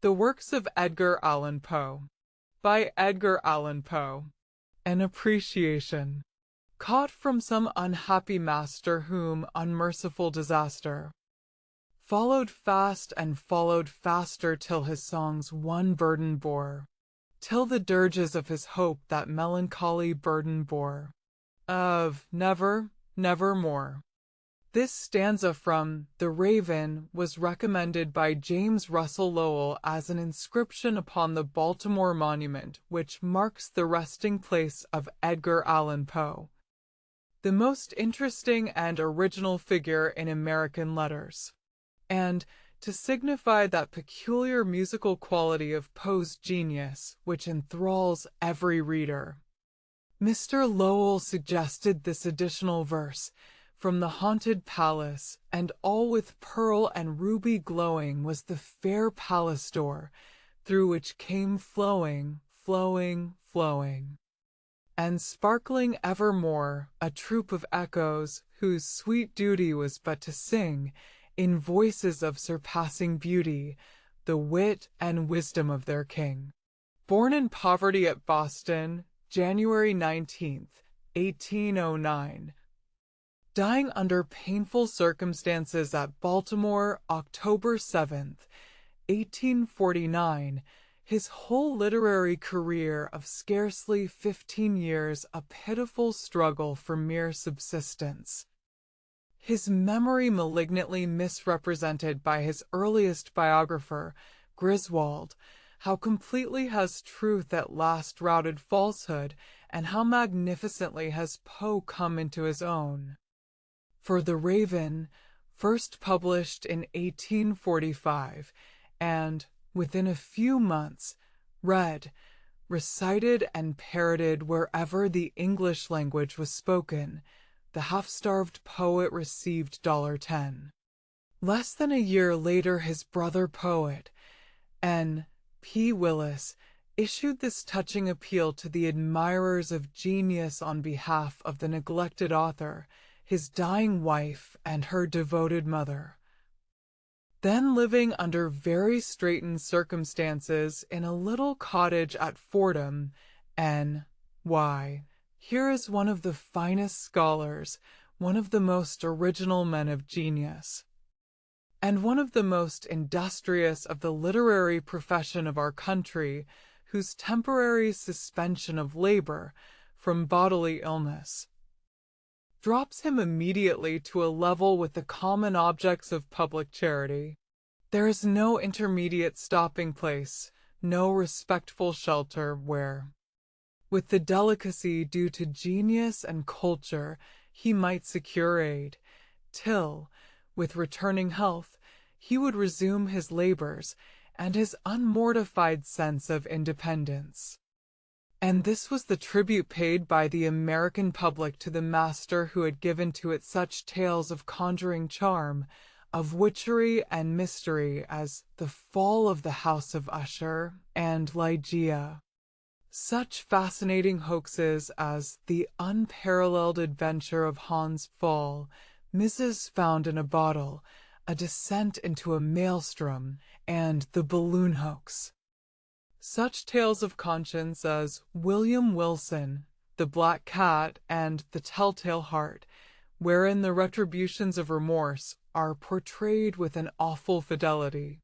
The Works of Edgar Allan Poe by Edgar Allan Poe. An appreciation. Caught from some unhappy master whom unmerciful disaster followed fast and followed faster till his songs one burden bore, till the dirges of his hope that melancholy burden bore, of never, nevermore. This stanza from The Raven was recommended by James Russell Lowell as an inscription upon the Baltimore monument which marks the resting place of Edgar Allan Poe, the most interesting and original figure in American letters, and to signify that peculiar musical quality of Poe's genius which enthralls every reader. Mr. Lowell suggested this additional verse, "From the haunted palace, and all with pearl and ruby glowing was the fair palace door, through which came flowing, flowing, flowing, and sparkling evermore, a troop of echoes, whose sweet duty was but to sing, in voices of surpassing beauty, the wit and wisdom of their king." Born in poverty at Boston, January 19th, 1809. Dying under painful circumstances at Baltimore, October 7th, 1849, his whole literary career of scarcely 15 years a pitiful struggle for mere subsistence. His memory malignantly misrepresented by his earliest biographer, Griswold. How completely has truth at last routed falsehood, and how magnificently has Poe come into his own. For The Raven, first published in 1845, and, within a few months, read, recited and parroted wherever the English language was spoken, the half-starved poet received $10. Less than a year later his brother poet, N. P. Willis, issued this touching appeal to the admirers of genius on behalf of the neglected author, his dying wife and her devoted mother. Then living under very straitened circumstances in a little cottage at Fordham, N.Y., here is one of the finest scholars, one of the most original men of genius, and one of the most industrious of the literary profession of our country, whose temporary suspension of labor from bodily illness drops him immediately to a level with the common objects of public charity. There is no intermediate stopping place, no respectful shelter where, with the delicacy due to genius and culture, he might secure aid, till, with returning health, he would resume his labors and his unmortified sense of independence. And this was the tribute paid by the American public to the master who had given to it such tales of conjuring charm, of witchery and mystery as The Fall of the House of Usher and Ligeia, such fascinating hoaxes as The Unparalleled Adventure of Hans Pfaall, Mrs. Found in a Bottle, A Descent into a Maelstrom, and The Balloon Hoax. Such tales of conscience as William Wilson, The Black Cat, and The Telltale Heart, wherein the retributions of remorse are portrayed with an awful fidelity.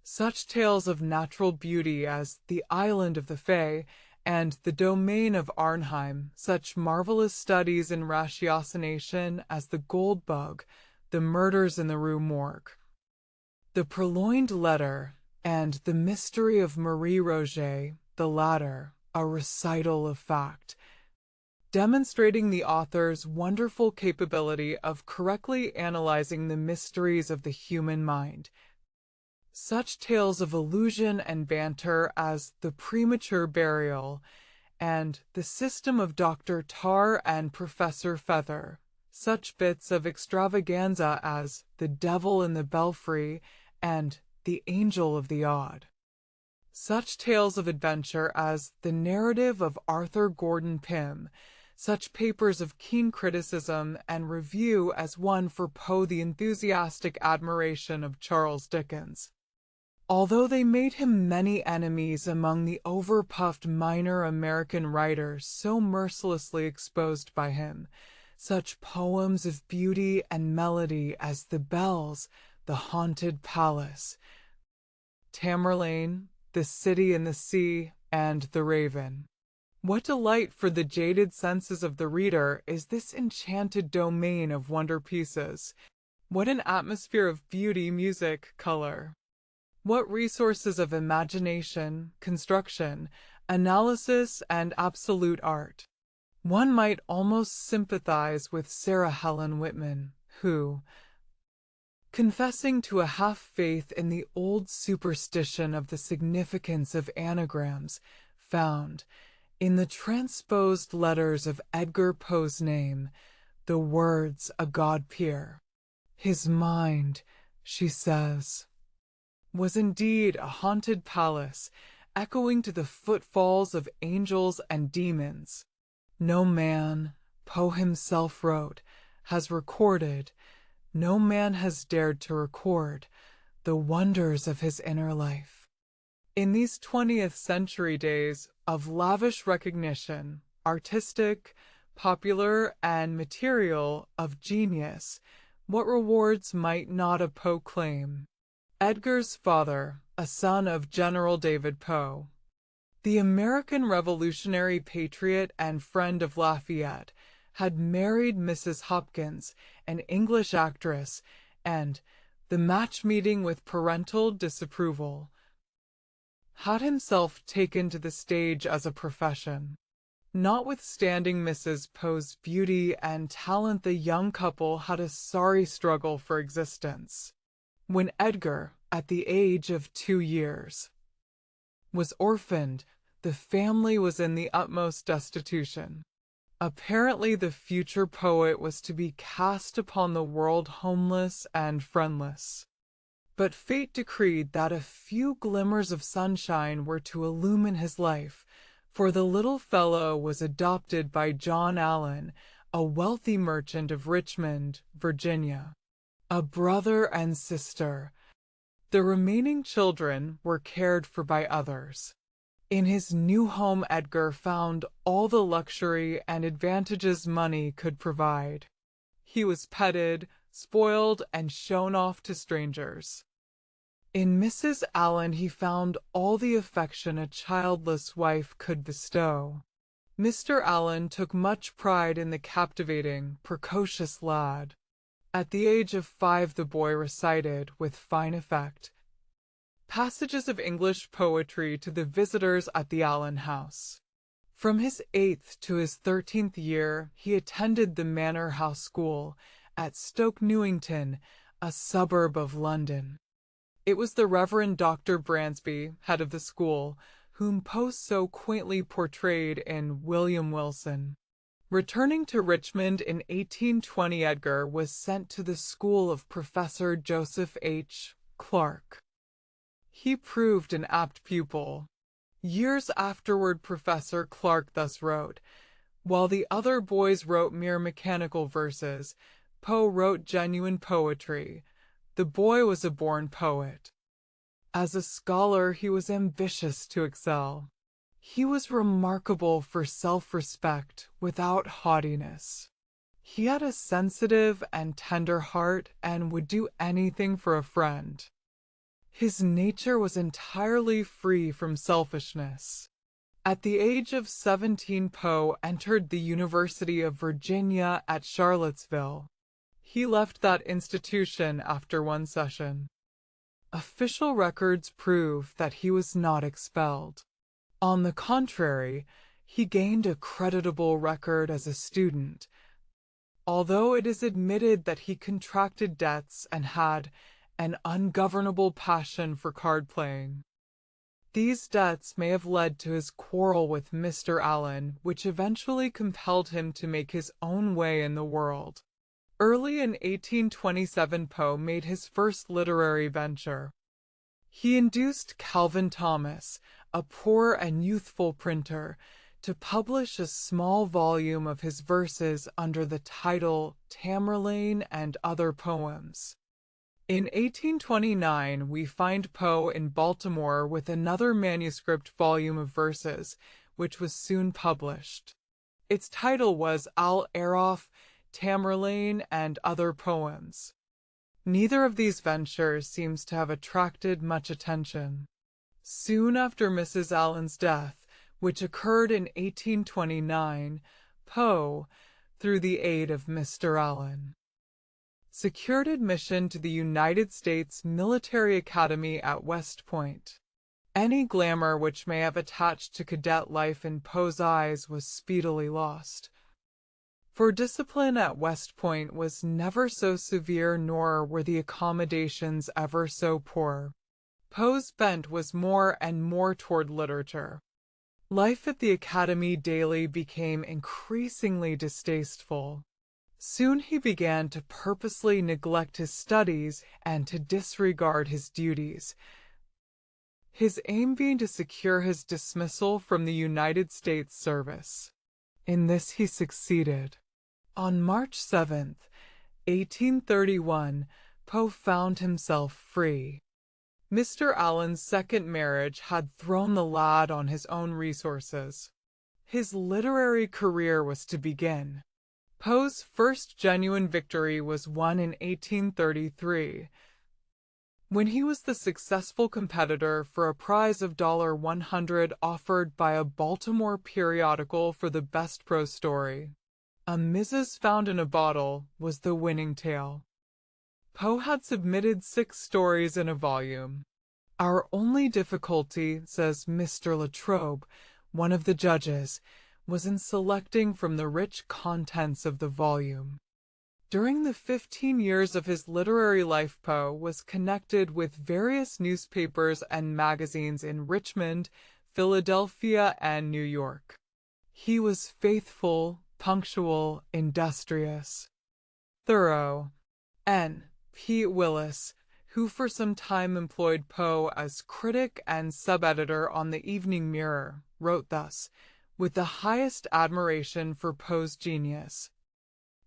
Such tales of natural beauty as The Island of the Fae and The Domain of Arnheim, such marvelous studies in ratiocination as The Gold Bug, The Murders in the Rue Morgue, The Purloined Letter, and The Mystery of Marie Roget, the latter, a recital of fact, demonstrating the author's wonderful capability of correctly analyzing the mysteries of the human mind. Such tales of illusion and banter as The Premature Burial and The System of Dr. Tar and Professor Feather, such bits of extravaganza as The Devil in the Belfry and The Angel of the Odd. Such tales of adventure as The Narrative of Arthur Gordon Pym, such papers of keen criticism and review as one for Poe the enthusiastic admiration of Charles Dickens. Although they made him many enemies among the overpuffed minor American writers so mercilessly exposed by him, such poems of beauty and melody as The Bells, The Haunted Palace, Tamerlane, The City in the Sea, and The Raven. What delight for the jaded senses of the reader is this enchanted domain of wonder pieces. What an atmosphere of beauty, music, color. What resources of imagination, construction, analysis, and absolute art. One might almost sympathize with Sarah Helen Whitman, who, confessing to a half-faith in the old superstition of the significance of anagrams, found, in the transposed letters of Edgar Poe's name, the words a God-peer. His mind, she says, was indeed a haunted palace, echoing to the footfalls of angels and demons. No man, Poe himself wrote, has recorded, no man has dared to record, the wonders of his inner life. In these 20th century days of lavish recognition, artistic, popular, and material, of genius, what rewards might not a Poe claim? Edgar's father, a son of General David Poe, the American Revolutionary patriot and friend of Lafayette, had married Mrs. Hopkins, an English actress, and, the match meeting with parental disapproval, had himself taken to the stage as a profession. Notwithstanding Mrs. Poe's beauty and talent, the young couple had a sorry struggle for existence. When Edgar, at the age of 2 years, was orphaned, the family was in the utmost destitution. Apparently the future poet was to be cast upon the world homeless and friendless. But fate decreed that a few glimmers of sunshine were to illumine his life, for the little fellow was adopted by John Allan, a wealthy merchant of Richmond, Virginia. A brother and sister. The remaining children were cared for by others. In his new home, Edgar found all the luxury and advantages money could provide. He was petted, spoiled, and shown off to strangers. In Mrs. Allan he found all the affection a childless wife could bestow. Mr. Allan took much pride in the captivating, precocious lad. At the age of 5 the boy recited, with fine effect, passages of English poetry to the visitors at the Allan house. From his 8th to his 13th year he attended the Manor House School at Stoke Newington, a suburb of London. It was the Reverend Dr. Bransby, head of the school, whom Poe so quaintly portrayed in William Wilson. Returning to Richmond in 1820, Edgar was sent to the school of Professor Joseph H. Clarke. He proved an apt pupil. Years afterward, Professor Clarke thus wrote, "While the other boys wrote mere mechanical verses, Poe wrote genuine poetry. The boy was a born poet. As a scholar, he was ambitious to excel. He was remarkable for self-respect without haughtiness. He had a sensitive and tender heart and would do anything for a friend. His nature was entirely free from selfishness." At the age of 17, Poe entered the University of Virginia at Charlottesville. He left that institution after one session. Official records prove that he was not expelled. On the contrary, he gained a creditable record as a student, although it is admitted that he contracted debts and had an ungovernable passion for card-playing. These debts may have led to his quarrel with Mr. Allan, which eventually compelled him to make his own way in the world. Early in 1827, Poe made his first literary venture. He induced Calvin Thomas, a poor and youthful printer, to publish a small volume of his verses under the title Tamerlane and Other Poems. In 1829, we find Poe in Baltimore with another manuscript volume of verses, which was soon published. Its title was Al-Araf, Tamerlane, and Other Poems. Neither of these ventures seems to have attracted much attention. Soon after Mrs. Allen's death, which occurred in 1829, Poe, through the aid of Mr. Allen, secured admission to the United States Military Academy at West Point. Any glamour which may have attached to cadet life in Poe's eyes was speedily lost. For discipline at West Point was never so severe, nor were the accommodations ever so poor. Poe's bent was more and more toward literature. Life at the academy daily became increasingly distasteful. Soon he began to purposely neglect his studies and to disregard his duties, his aim being to secure his dismissal from the United States service. In this he succeeded. On March 7, 1831, Poe found himself free. Mr. Allen's second marriage had thrown the lad on his own resources. His literary career was to begin. Poe's first genuine victory was won in 1833, when he was the successful competitor for a prize of $100 offered by a Baltimore periodical for the best prose story. A Mrs. Found in a Bottle was the winning tale. Poe had submitted 6 stories in a volume. Our only difficulty, says Mr. Latrobe, one of the judges, was in selecting from the rich contents of the volume. During the 15 years of his literary life, Poe was connected with various newspapers and magazines in Richmond, Philadelphia, and New York. He was faithful, punctual, industrious, thorough. N. P. Willis, who for some time employed Poe as critic and sub-editor on the Evening Mirror, wrote thus, with the highest admiration for Poe's genius,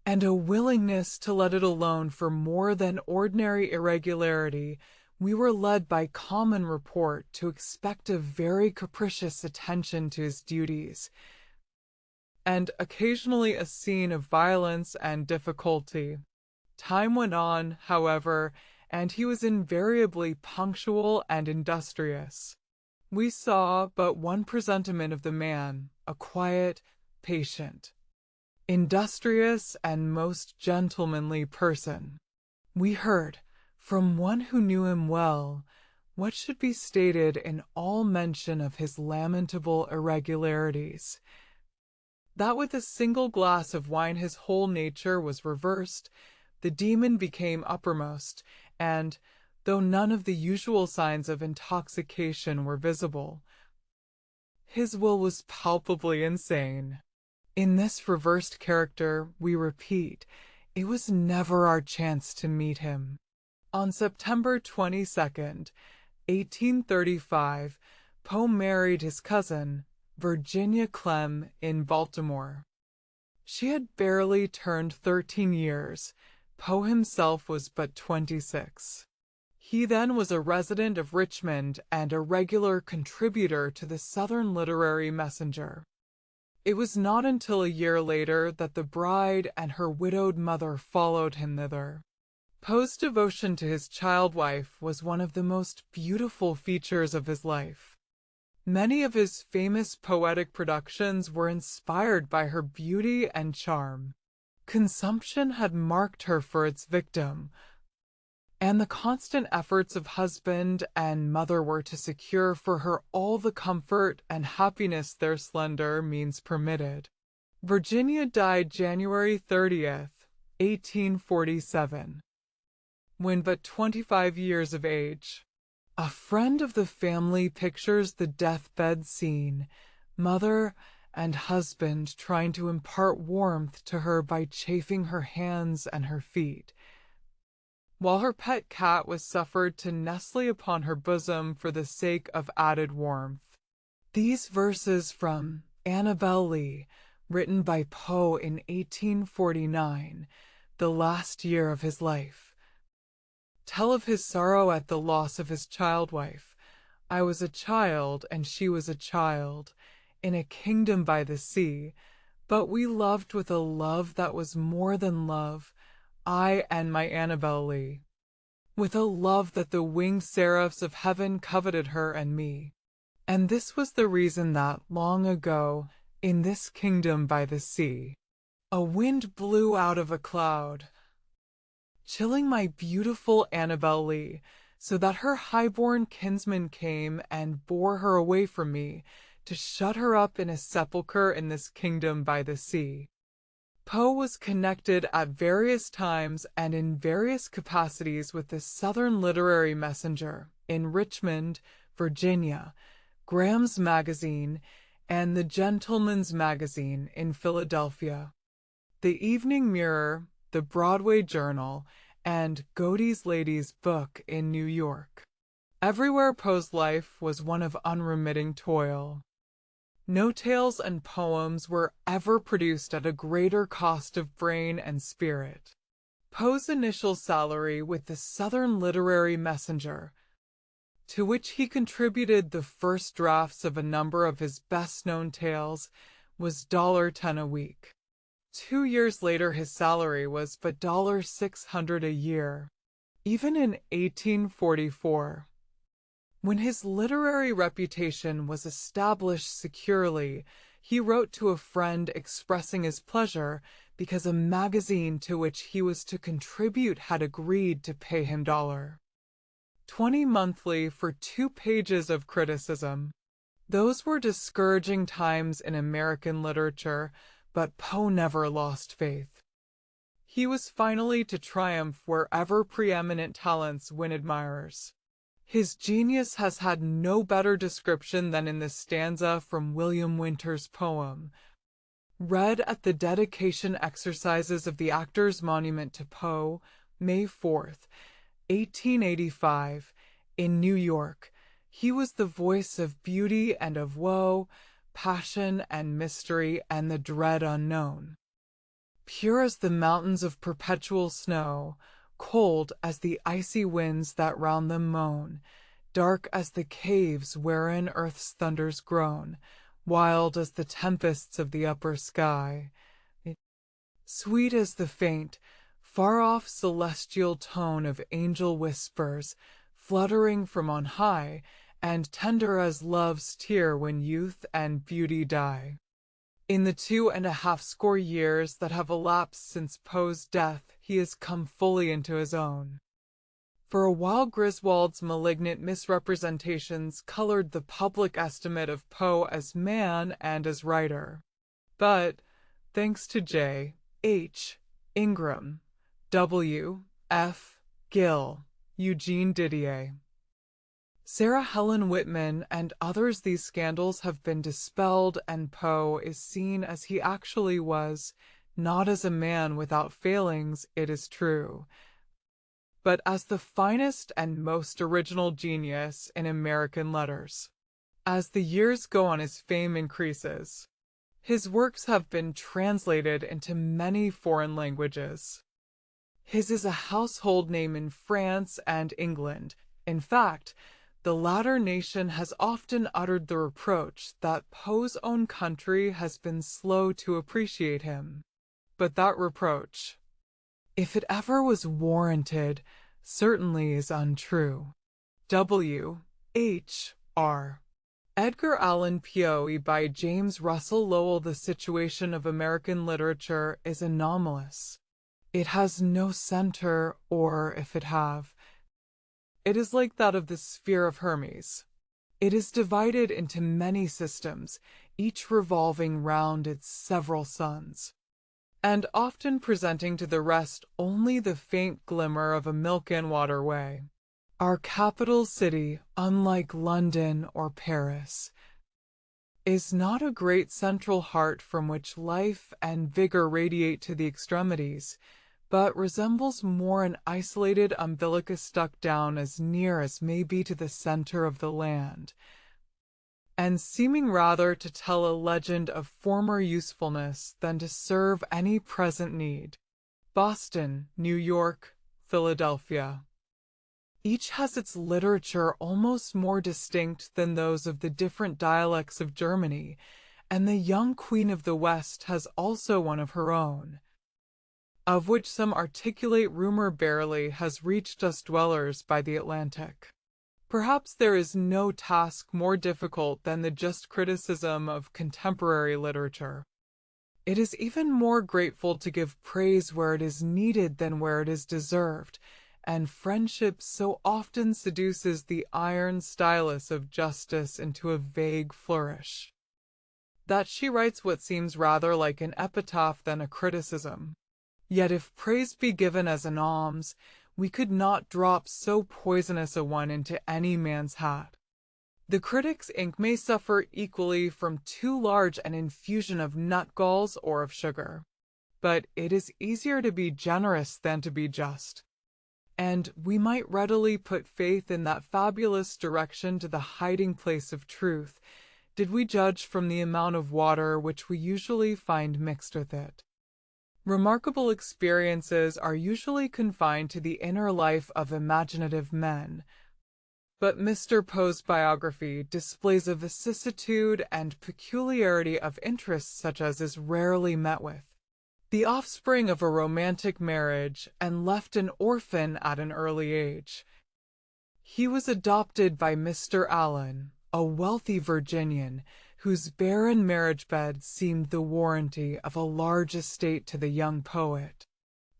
and a willingness to let it alone for more than ordinary irregularity, we were led by common report to expect a very capricious attention to his duties, and occasionally a scene of violence and difficulty. Time went on, however, and he was invariably punctual and industrious. We saw but one presentiment of the man, a quiet, patient, industrious, and most gentlemanly person. We heard, from one who knew him well, what should be stated in all mention of his lamentable irregularities, that with a single glass of wine his whole nature was reversed, the demon became uppermost, and, though none of the usual signs of intoxication were visible, his will was palpably insane. In this reversed character, we repeat, it was never our chance to meet him. On September 22nd, 1835, Poe married his cousin, Virginia Clem, in Baltimore. She had barely turned 13 years. Poe himself was but 26. He then was a resident of Richmond and a regular contributor to the Southern Literary Messenger. It was not until a year later that the bride and her widowed mother followed him thither. Poe's devotion to his child wife was one of the most beautiful features of his life. Many of his famous poetic productions were inspired by her beauty and charm. Consumption had marked her for its victim, and the constant efforts of husband and mother were to secure for her all the comfort and happiness their slender means permitted. Virginia died January 30th, 1847, when but 25 years of age. A friend of the family pictures the deathbed scene, mother and husband trying to impart warmth to her by chafing her hands and her feet, while her pet cat was suffered to nestle upon her bosom for the sake of added warmth. These verses from Annabel Lee, written by Poe in 1849, the last year of his life, tell of his sorrow at the loss of his child wife. I was a child, and she was a child, in a kingdom by the sea, but we loved with a love that was more than love, I and my Annabel Lee, with a love that the winged seraphs of heaven coveted her and me. And this was the reason that, long ago, in this kingdom by the sea, a wind blew out of a cloud, chilling my beautiful Annabel Lee, so that her high-born kinsman came and bore her away from me, to shut her up in a sepulchre in this kingdom by the sea. Poe was connected at various times and in various capacities with the Southern Literary Messenger in Richmond, Virginia, Graham's Magazine, and the Gentleman's Magazine in Philadelphia, the Evening Mirror, the Broadway Journal, and Godey's Lady's Book in New York. Everywhere Poe's life was one of unremitting toil. No tales and poems were ever produced at a greater cost of brain and spirit. Poe's initial salary with the Southern Literary Messenger, to which he contributed the first drafts of a number of his best-known tales, was $10 a week. 2 years later his salary was but $600 a year. Even in 1844, when his literary reputation was established securely, he wrote to a friend expressing his pleasure because a magazine to which he was to contribute had agreed to pay him $20 monthly for 2 pages of criticism. Those were discouraging times in American literature, but Poe never lost faith. He was finally to triumph wherever preeminent talents win admirers. His genius has had no better description than in the stanza from William Winter's poem, read at the dedication exercises of the Actors' Monument to Poe, May 4th, 1885, in New York. He was the voice of beauty and of woe, passion and mystery and the dread unknown. Pure as the mountains of perpetual snow, cold as the icy winds that round them moan, dark as the caves wherein earth's thunders groan, wild as the tempests of the upper sky, sweet as the faint, far-off celestial tone of angel whispers, fluttering from on high, and tender as love's tear when youth and beauty die. In the 2.5 years that have elapsed since Poe's death, he has come fully into his own. For a while Griswold's malignant misrepresentations colored the public estimate of Poe as man and as writer. But, thanks to J. H. Ingram, W. F. Gill, Eugene Didier, Sarah Helen Whitman, and others, these scandals have been dispelled, and Poe is seen as he actually was, not as a man without failings, it is true, but as the finest and most original genius in American letters. As the years go on, his fame increases. His works have been translated into many foreign languages. His is a household name in France and England. In fact, the latter nation has often uttered the reproach that Poe's own country has been slow to appreciate him. But that reproach, if it ever was warranted, certainly is untrue. W. H. R. Edgar Allan Poe by James Russell Lowell. The situation of American literature is anomalous. It has no center, or if it have, it is like that of the sphere of Hermes. It is divided into many systems, each revolving round its several suns, and often presenting to the rest only the faint glimmer of a milk-and-water way. Our capital city, unlike London or Paris, is not a great central heart from which life and vigor radiate to the extremities, but resembles more an isolated umbilicus stuck down as near as may be to the center of the land, and seeming rather to tell a legend of former usefulness than to serve any present need. Boston, New York, Philadelphia. Each has its literature almost more distinct than those of the different dialects of Germany, and the young Queen of the West has also one of her own, of which some articulate rumor barely has reached us dwellers by the Atlantic. Perhaps there is no task more difficult than the just criticism of contemporary literature. It is even more grateful to give praise where it is needed than where it is deserved, and friendship so often seduces the iron stylus of justice into a vague flourish, that she writes what seems rather like an epitaph than a criticism. Yet if praise be given as an alms, we could not drop so poisonous a one into any man's hat. The critic's ink may suffer equally from too large an infusion of nutgalls or of sugar, but it is easier to be generous than to be just, and we might readily put faith in that fabulous direction to the hiding place of truth, did we judge from the amount of water which we usually find mixed with it. Remarkable experiences are usually confined to the inner life of imaginative men, but Mr. Poe's biography displays a vicissitude and peculiarity of interest such as is rarely met with. The offspring of a romantic marriage and left an orphan at an early age, he was adopted by Mr. Allan, a wealthy Virginian, whose barren marriage bed seemed the warranty of a large estate to the young poet.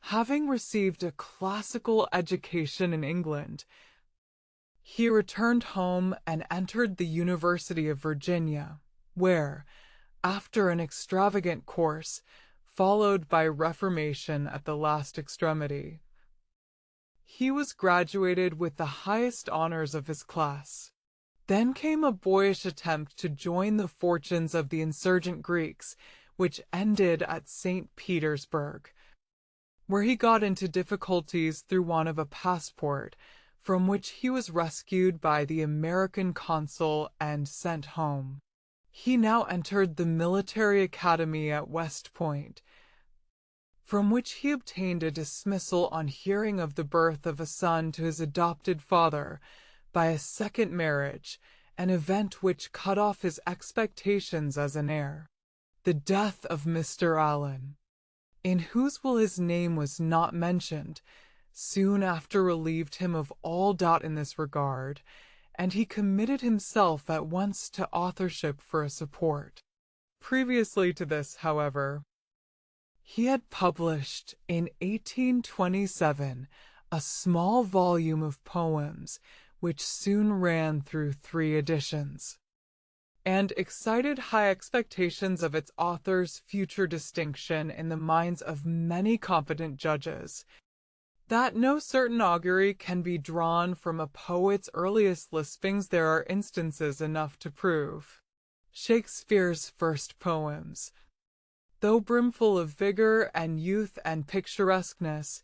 Having received a classical education in England, he returned home and entered the University of Virginia, where, after an extravagant course, followed by Reformation at the last extremity, he was graduated with the highest honors of his class. Then came a boyish attempt to join the fortunes of the insurgent Greeks, which ended at St. Petersburg, where he got into difficulties through want of a passport, from which he was rescued by the American consul and sent home. He now entered the military academy at West Point, from which he obtained a dismissal on hearing of the birth of a son to his adopted father, by a second marriage, an event which cut off his expectations as an heir. The death of Mr. Allan, in whose will his name was not mentioned, soon after relieved him of all doubt in this regard, and he committed himself at once to authorship for a support. Previously to this, however, he had published in 1827 a small volume of poems, which soon ran through 3 editions, and excited high expectations of its author's future distinction in the minds of many competent judges. That no certain augury can be drawn from a poet's earliest lispings there are instances enough to prove. Shakespeare's first poems, though brimful of vigor and youth and picturesqueness,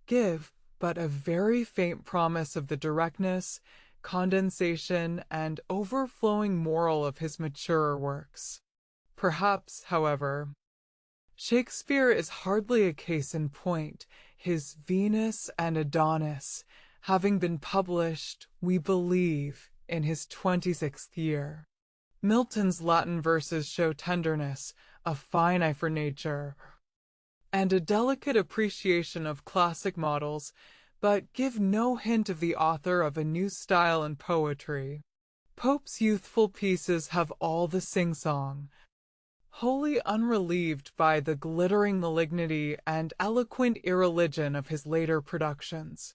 give but a very faint promise of the directness, condensation, and overflowing moral of his maturer works. Perhaps, however, Shakespeare is hardly a case in point, his Venus and Adonis having been published, we believe, in his 26th year. Milton's Latin verses show tenderness, a fine eye for nature, and a delicate appreciation of classic models, but give no hint of the author of a new style in poetry. Pope's youthful pieces have all the sing-song, wholly unrelieved by the glittering malignity and eloquent irreligion of his later productions.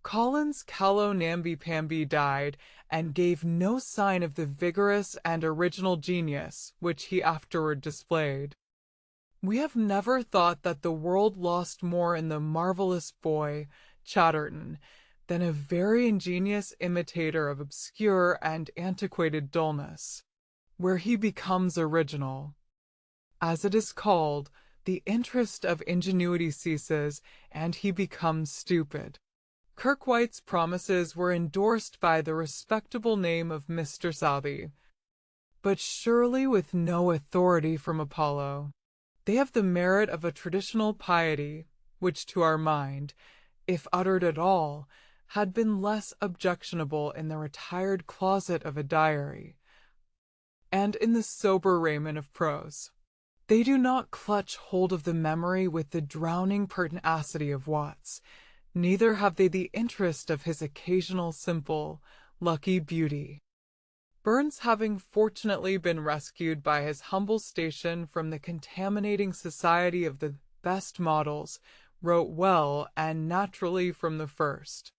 Collins's callow namby-pamby died and gave no sign of the vigorous and original genius which he afterward displayed. We have never thought that the world lost more in the marvelous boy, Chatterton, than a very ingenious imitator of obscure and antiquated dullness, where he becomes original. As it is called, the interest of ingenuity ceases, and he becomes stupid. Kirkwaite's promises were endorsed by the respectable name of Mr. Southey, but surely with no authority from Apollo. They have the merit of a traditional piety, which to our mind, if uttered at all, had been less objectionable in the retired closet of a diary, and in the sober raiment of prose. They do not clutch hold of the memory with the drowning pertinacity of Watts, neither have they the interest of his occasional simple, lucky beauty. Burns, having fortunately been rescued by his humble station from the contaminating society of the best models, wrote well and naturally from the first.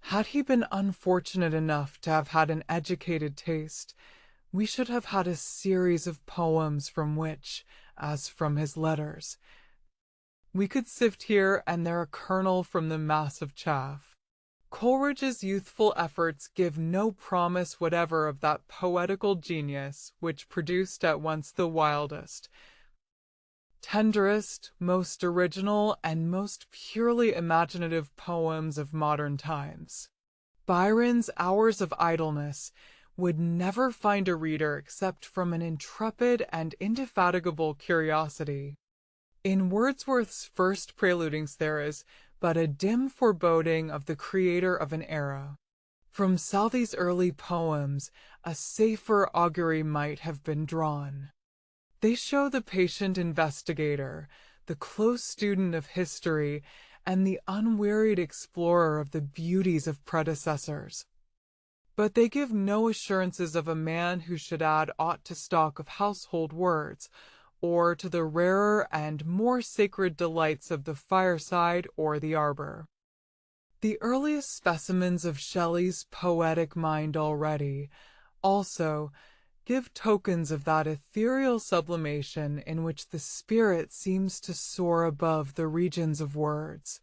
Had he been unfortunate enough to have had an educated taste, we should have had a series of poems from which, as from his letters, we could sift here and there a kernel from the mass of chaff. Coleridge's youthful efforts give no promise whatever of that poetical genius which produced at once the wildest, tenderest, most original, and most purely imaginative poems of modern times. Byron's Hours of Idleness would never find a reader except from an intrepid and indefatigable curiosity. In Wordsworth's first preludings there is but a dim foreboding of the creator of an era. From Southey's early poems, a safer augury might have been drawn. They show the patient investigator, the close student of history, and the unwearied explorer of the beauties of predecessors. But they give no assurances of a man who should add aught to stock of household words, or to the rarer and more sacred delights of the fireside or the arbor. The earliest specimens of Shelley's poetic mind already, also, give tokens of that ethereal sublimation in which the spirit seems to soar above the regions of words,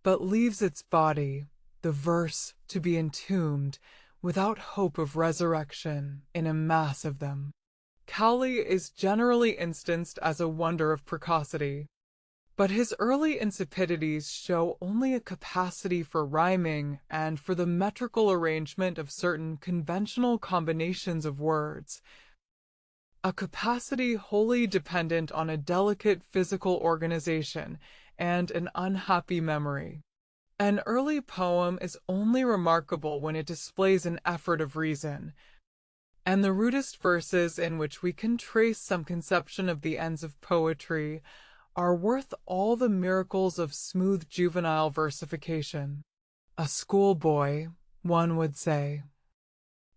but leaves its body, the verse, to be entombed, without hope of resurrection, in a mass of them. Cowley is generally instanced as a wonder of precocity, but his early insipidities show only a capacity for rhyming and for the metrical arrangement of certain conventional combinations of words, a capacity wholly dependent on a delicate physical organization and an unhappy memory. An early poem is only remarkable when it displays an effort of reason, and the rudest verses in which we can trace some conception of the ends of poetry are worth all the miracles of smooth juvenile versification. A schoolboy, one would say,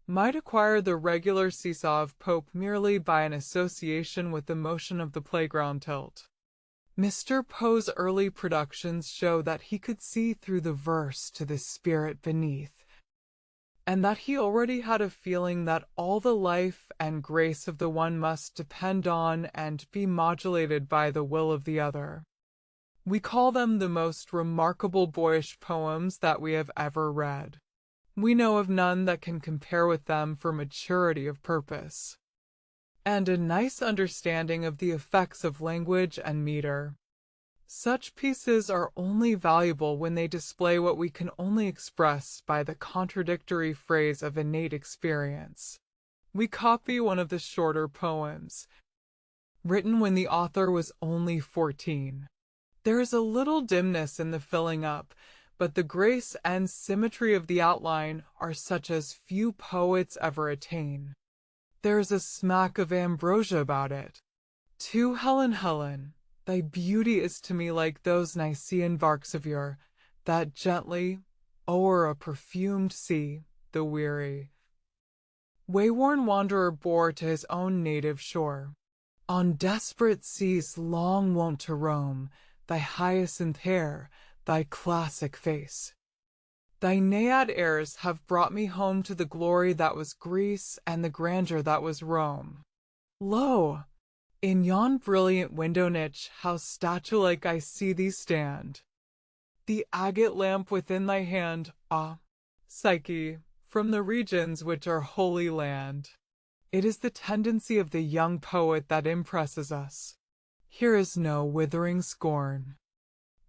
might acquire the regular seesaw of Pope merely by an association with the motion of the playground tilt. Mr. Poe's early productions show that he could see through the verse to the spirit beneath, and that he already had a feeling that all the life and grace of the one must depend on and be modulated by the will of the other. We call them the most remarkable boyish poems that we have ever read. We know of none that can compare with them for maturity of purpose, and a nice understanding of the effects of language and meter. Such pieces are only valuable when they display what we can only express by the contradictory phrase of innate experience. We copy one of the shorter poems, written when the author was only 14. There is a little dimness in the filling up, but the grace and symmetry of the outline are such as few poets ever attain. There is a smack of ambrosia about it. To Helen, Helen, thy beauty is to me like those Nicean barks of yore, that gently, o'er a perfumed sea, the weary, wayworn wanderer bore to his own native shore. On desperate seas long wont to roam, thy hyacinth hair, thy classic face, thy Naiad airs have brought me home to the glory that was Greece and the grandeur that was Rome. Lo! In yon brilliant window niche how statue-like I see thee stand, the agate lamp within thy hand, ah, Psyche, from the regions which are Holy Land. It is the tendency of the young poet that impresses us. Here is no withering scorn,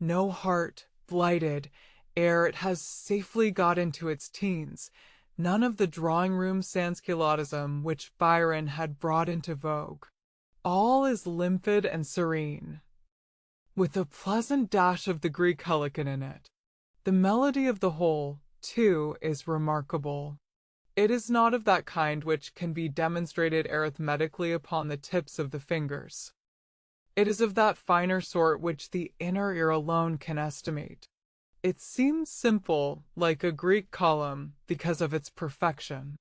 no heart blighted ere it has safely got into its teens, none of the drawing-room sansculottism which Byron had brought into vogue. All is limpid and serene, with a pleasant dash of the Greek Helicon in it. The melody of the whole, too, is remarkable. It is not of that kind which can be demonstrated arithmetically upon the tips of the fingers. It is of that finer sort which the inner ear alone can estimate. It seems simple, like a Greek column, because of its perfection.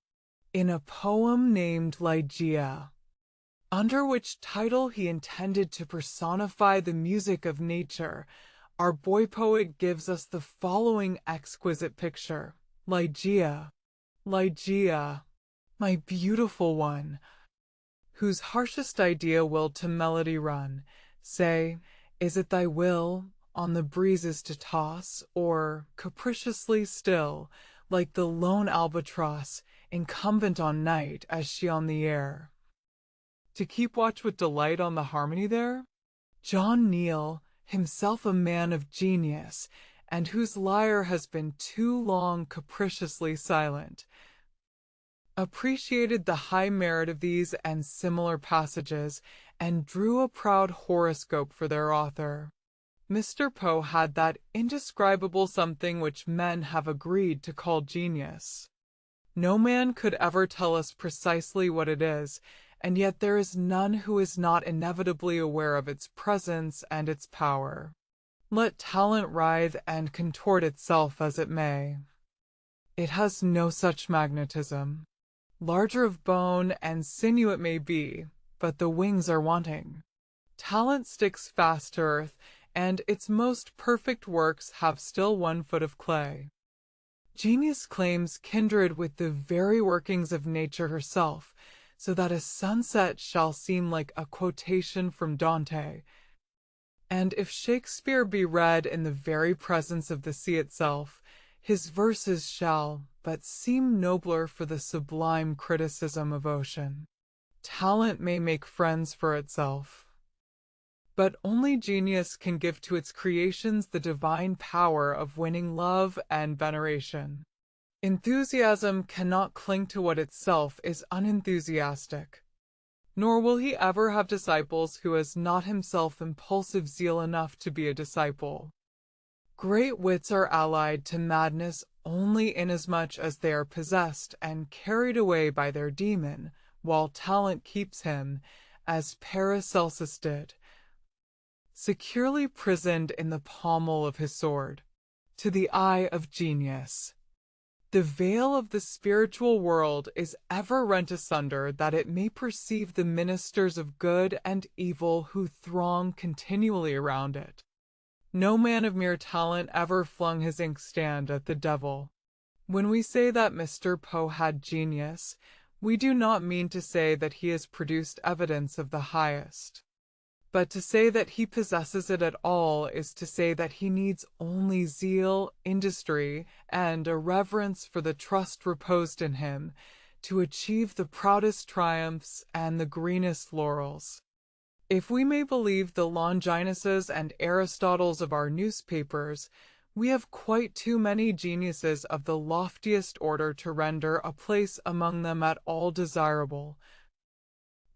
In a poem named Ligeia, under which title he intended to personify the music of nature, our boy poet gives us the following exquisite picture. Ligeia, Ligeia, my beautiful one, whose harshest idea will to melody run, say, is it thy will on the breezes to toss, or capriciously still, like the lone albatross, incumbent on night as she on the air, to keep watch with delight on the harmony there? John Neal, himself a man of genius, and whose lyre has been too long capriciously silent, appreciated the high merit of these and similar passages, and drew a proud horoscope for their author. Mr. Poe had that indescribable something which men have agreed to call genius. No man could ever tell us precisely what it is, and yet there is none who is not inevitably aware of its presence and its power. Let talent writhe and contort itself as it may, it has no such magnetism. Larger of bone and sinew it may be, but the wings are wanting. Talent sticks fast to earth, and its most perfect works have still 1 foot of clay. Genius claims kindred with the very workings of nature herself, so that a sunset shall seem like a quotation from Dante. And if Shakespeare be read in the very presence of the sea itself, his verses shall but seem nobler for the sublime criticism of ocean. Talent may make friends for itself, but only genius can give to its creations the divine power of winning love and veneration. Enthusiasm cannot cling to what itself is unenthusiastic, nor will he ever have disciples who has not himself impulsive zeal enough to be a disciple. Great wits are allied to madness only inasmuch as they are possessed and carried away by their demon, while talent keeps him, as Paracelsus did, securely prisoned in the pommel of his sword. To the eye of genius, the veil of the spiritual world is ever rent asunder that it may perceive the ministers of good and evil who throng continually around it. No man of mere talent ever flung his inkstand at the devil. When we say that Mr. Poe had genius, we do not mean to say that he has produced evidence of the highest. But to say that he possesses it at all is to say that he needs only zeal, industry, and a reverence for the trust reposed in him to achieve the proudest triumphs and the greenest laurels. If we may believe the Longinuses and Aristotles of our newspapers, we have quite too many geniuses of the loftiest order to render a place among them at all desirable,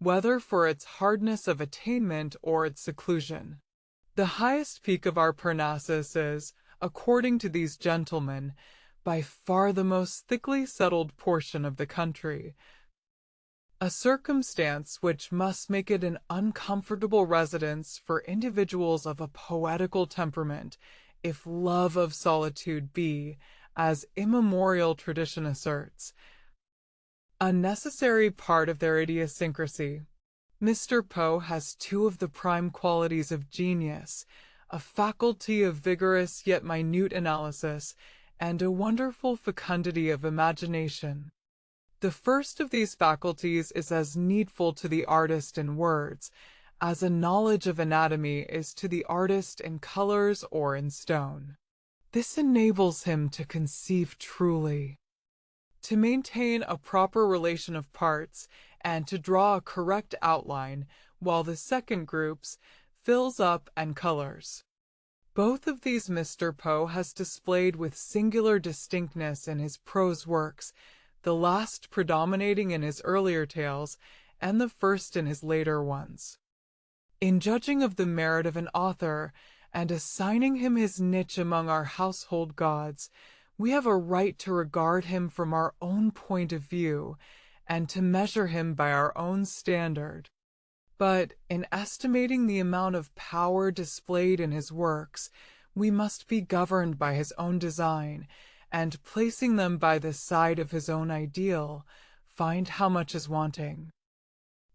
whether for its hardness of attainment or its seclusion. The highest peak of our Parnassus is, according to these gentlemen, by far the most thickly settled portion of the country, a circumstance which must make it an uncomfortable residence for individuals of a poetical temperament, if love of solitude be, as immemorial tradition asserts, a necessary part of their idiosyncrasy. Mr. Poe has 2 of the prime qualities of genius, a faculty of vigorous yet minute analysis, and a wonderful fecundity of imagination. The first of these faculties is as needful to the artist in words, as a knowledge of anatomy is to the artist in colors or in stone. This enables him to conceive truly, to maintain a proper relation of parts, and to draw a correct outline, while the second groups, fills up and colors. Both of these Mr. Poe has displayed with singular distinctness in his prose works, the last predominating in his earlier tales, and the first in his later ones. In judging of the merit of an author, and assigning him his niche among our household gods, we have a right to regard him from our own point of view and to measure him by our own standard. But in estimating the amount of power displayed in his works, we must be governed by his own design, and placing them by the side of his own ideal, find how much is wanting.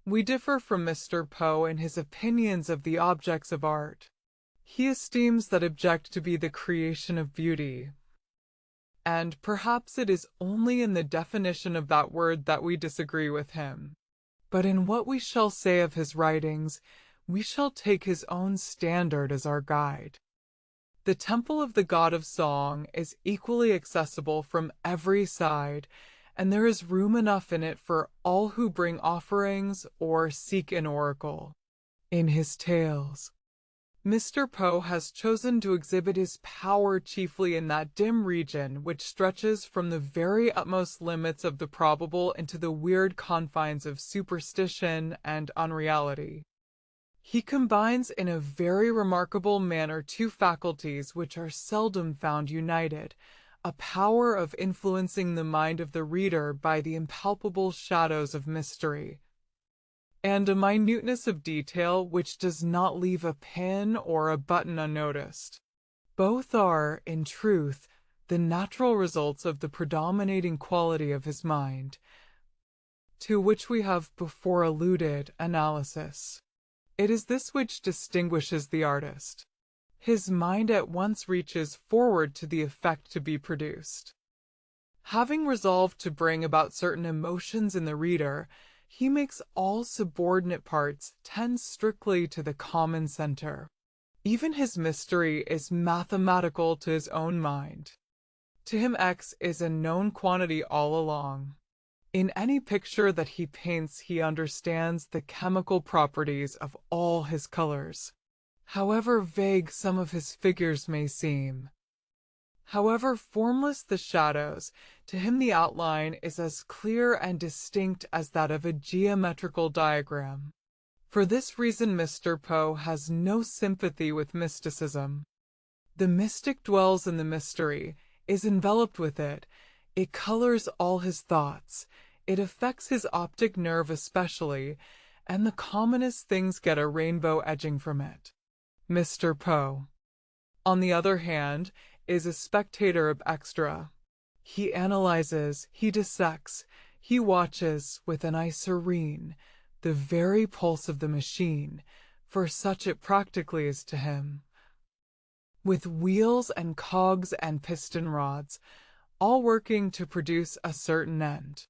We differ from Mr. Poe in his opinions of the objects of art. He esteems that object to be the creation of beauty, and perhaps it is only in the definition of that word that we disagree with him. But in what we shall say of his writings, we shall take his own standard as our guide. The temple of the god of song is equally accessible from every side, and there is room enough in it for all who bring offerings or seek an oracle. In his tales, Mr. Poe has chosen to exhibit his power chiefly in that dim region which stretches from the very utmost limits of the probable into the weird confines of superstition and unreality. He combines in a very remarkable manner two faculties which are seldom found united, a power of influencing the mind of the reader by the impalpable shadows of mystery, and a minuteness of detail which does not leave a pin or a button unnoticed. Both are, in truth, the natural results of the predominating quality of his mind, to which we have before alluded, analysis. It is this which distinguishes the artist. His mind at once reaches forward to the effect to be produced. Having resolved to bring about certain emotions in the reader, he makes all subordinate parts tend strictly to the common center. Even his mystery is mathematical to his own mind. To him X is a known quantity all along. In any picture that he paints, he understands the chemical properties of all his colors, however vague some of his figures may seem. However formless the shadows, to him the outline is as clear and distinct as that of a geometrical diagram. For this reason Mr. Poe has no sympathy with mysticism. The mystic dwells in the mystery, is enveloped with it, it colors all his thoughts, it affects his optic nerve especially, and the commonest things get a rainbow edging from it. Mr. Poe, on the other hand, is a spectator ab extra. He analyzes, he dissects, he watches, with an eye serene, the very pulse of the machine, for such it practically is to him. With wheels and cogs and piston rods, all working to produce a certain end.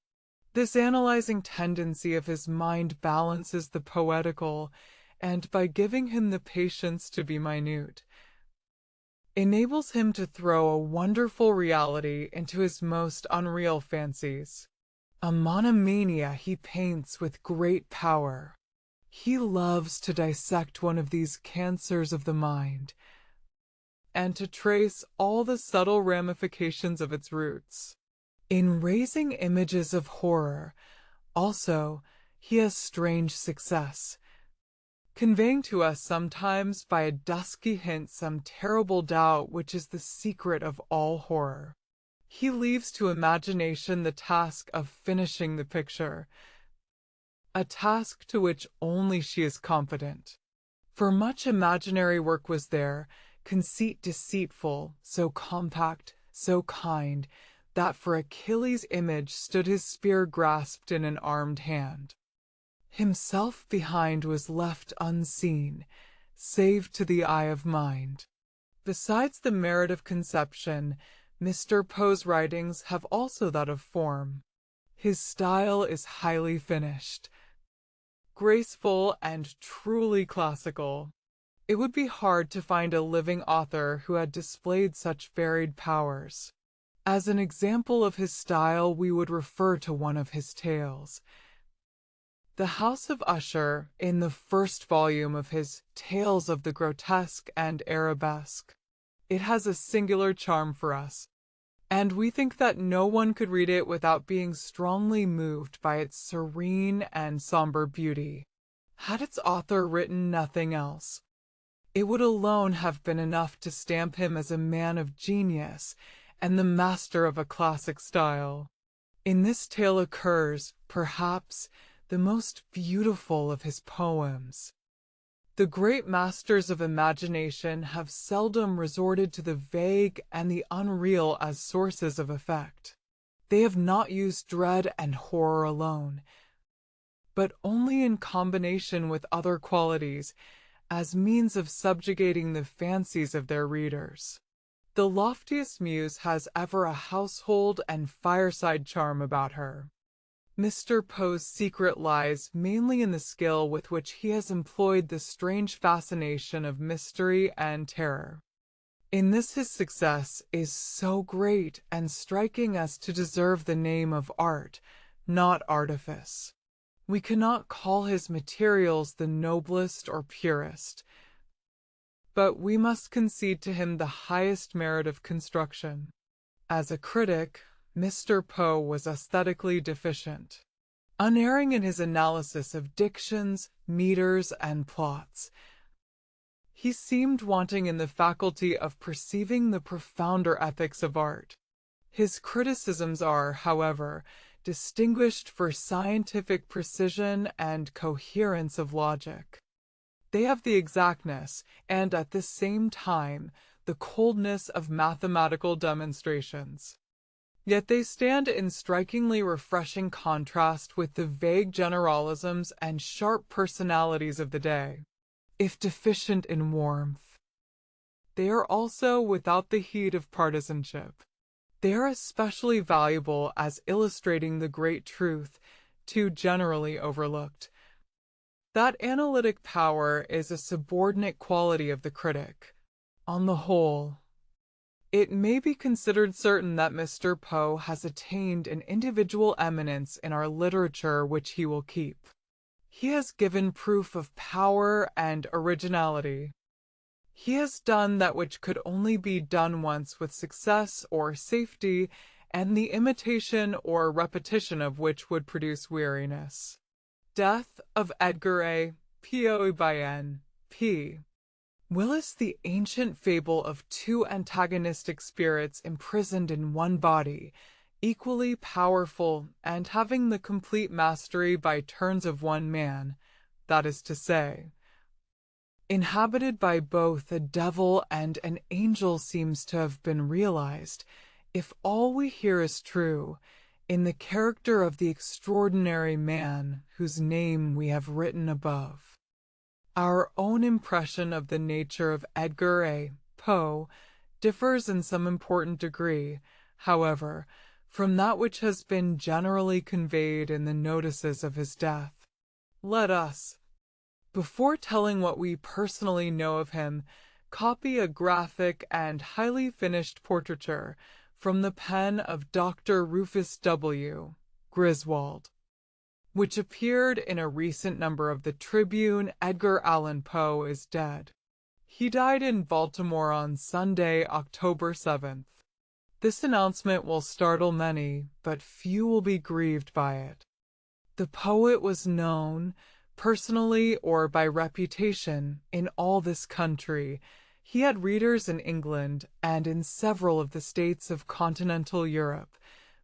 This analyzing tendency of his mind balances the poetical, and by giving him the patience to be minute, enables him to throw a wonderful reality into his most unreal fancies. A monomania he paints with great power. He loves to dissect one of these cancers of the mind, and to trace all the subtle ramifications of its roots. In raising images of horror, also, he has strange success, conveying to us sometimes by a dusky hint some terrible doubt which is the secret of all horror. He leaves to imagination the task of finishing the picture, a task to which only she is competent. For much imaginary work was there, conceit deceitful, so compact, so kind, that for Achilles' image stood his spear grasped in an armed hand. Himself behind was left unseen, save to the eye of mind. Besides the merit of conception, Mr. Poe's writings have also that of form. His style is highly finished, graceful, and truly classical. It would be hard to find a living author who had displayed such varied powers. As an example of his style, we would refer to one of his tales. The House of Usher, in the first volume of his Tales of the Grotesque and Arabesque. It has a singular charm for us, and we think that no one could read it without being strongly moved by its serene and somber beauty. Had its author written nothing else, It would alone have been enough to stamp him as a man of genius and the master of a classic style. In this tale occurs, perhaps, the most beautiful of his poems. The great masters of imagination have seldom resorted to the vague and the unreal as sources of effect. They have not used dread and horror alone, but only in combination with other qualities as means of subjugating the fancies of their readers. The loftiest muse has ever a household and fireside charm about her. Mr. Poe's secret lies mainly in the skill with which he has employed the strange fascination of mystery and terror. In this his success is so great and striking as to deserve the name of art, not artifice. We cannot call his materials the noblest or purest, but we must concede to him the highest merit of construction. As a critic, Mr. Poe was aesthetically deficient. Unerring in his analysis of dictions, meters, and plots, he seemed wanting in the faculty of perceiving the profounder ethics of art. His criticisms are, however, distinguished for scientific precision and coherence of logic. They have the exactness and, at the same time, the coldness of mathematical demonstrations. Yet they stand in strikingly refreshing contrast with the vague generalisms and sharp personalities of the day. If deficient in warmth, they are also without the heat of partisanship. They are especially valuable as illustrating the great truth, too generally overlooked, that analytic power is a subordinate quality of the critic. On the whole, it may be considered certain that Mr. Poe has attained an individual eminence in our literature which he will keep. He has given proof of power and originality. He has done that which could only be done once with success or safety, and the imitation or repetition of which would produce weariness. Death of Edgar Allan Poe by N.P. Willis, the ancient fable of two antagonistic spirits imprisoned in one body, equally powerful and having the complete mastery by turns of one man, that is to say, inhabited by both a devil and an angel, seems to have been realized, if all we hear is true, in the character of the extraordinary man whose name we have written above. Our own impression of the nature of Edgar Allan Poe differs in some important degree, however, from that which has been generally conveyed in the notices of his death. Let us, before telling what we personally know of him, copy a graphic and highly finished portraiture from the pen of Dr. Rufus W. Griswold, which appeared in a recent number of the Tribune. Edgar Allan Poe is dead. He died in Baltimore on Sunday, October 7th. This announcement will startle many, but few will be grieved by it. The poet was known, personally or by reputation, in all this country. He had readers in England and in several of the states of continental Europe,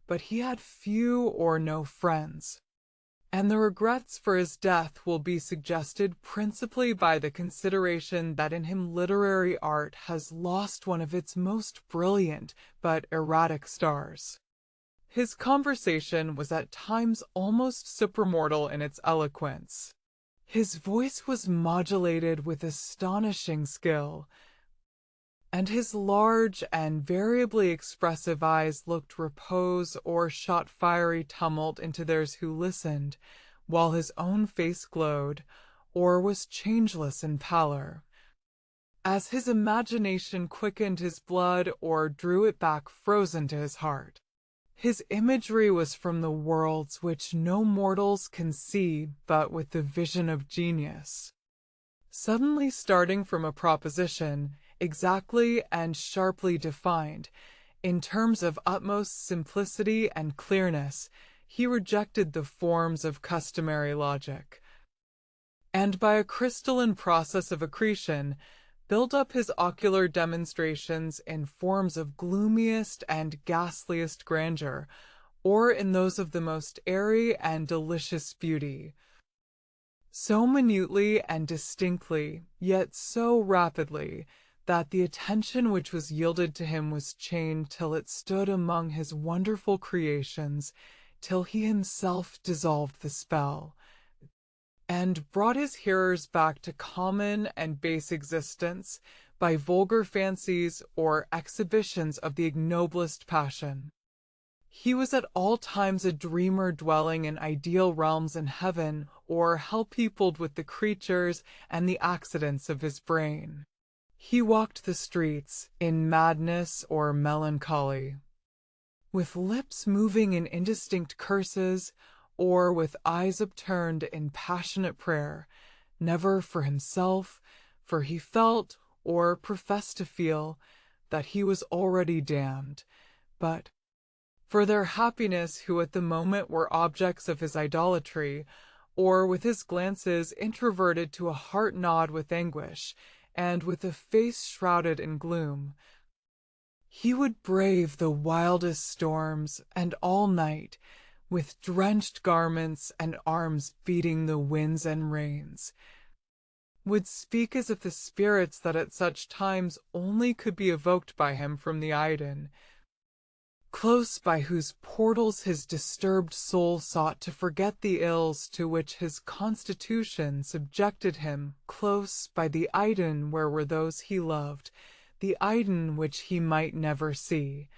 but he had few or no friends. And the regrets for his death will be suggested principally by the consideration that in him literary art has lost one of its most brilliant but erratic stars. His conversation was at times almost supramortal in its eloquence. His voice was modulated with astonishing skill, and his large and variably expressive eyes looked repose or shot fiery tumult into theirs who listened, while his own face glowed, or was changeless in pallor. As his imagination quickened his blood or drew it back frozen to his heart. His imagery was from the worlds which no mortals can see but with the vision of genius. Suddenly starting from a proposition, exactly and sharply defined, in terms of utmost simplicity and clearness, he rejected the forms of customary logic, and by a crystalline process of accretion, built up his ocular demonstrations in forms of gloomiest and ghastliest grandeur, or in those of the most airy and delicious beauty. So minutely and distinctly, yet so rapidly, that the attention which was yielded to him was chained till it stood among his wonderful creations, till he himself dissolved the spell, and brought his hearers back to common and base existence by vulgar fancies or exhibitions of the ignoblest passion. He was at all times a dreamer dwelling in ideal realms in heaven, or hell peopled with the creatures and the accidents of his brain. He walked the streets in madness or melancholy, with lips moving in indistinct curses, or with eyes upturned in passionate prayer, never for himself, for he felt, or professed to feel, that he was already damned, but for their happiness who at the moment were objects of his idolatry, or with his glances introverted to a heart gnawed with anguish, and with a face shrouded in gloom. He would brave the wildest storms, and all night, with drenched garments and arms beating the winds and rains, would speak as if the spirits that at such times only could be evoked by him from the Aidenn, close by whose portals his disturbed soul sought to forget the ills to which his constitution subjected him, close by the Aidenn where were those he loved, the Aidenn which he might never see,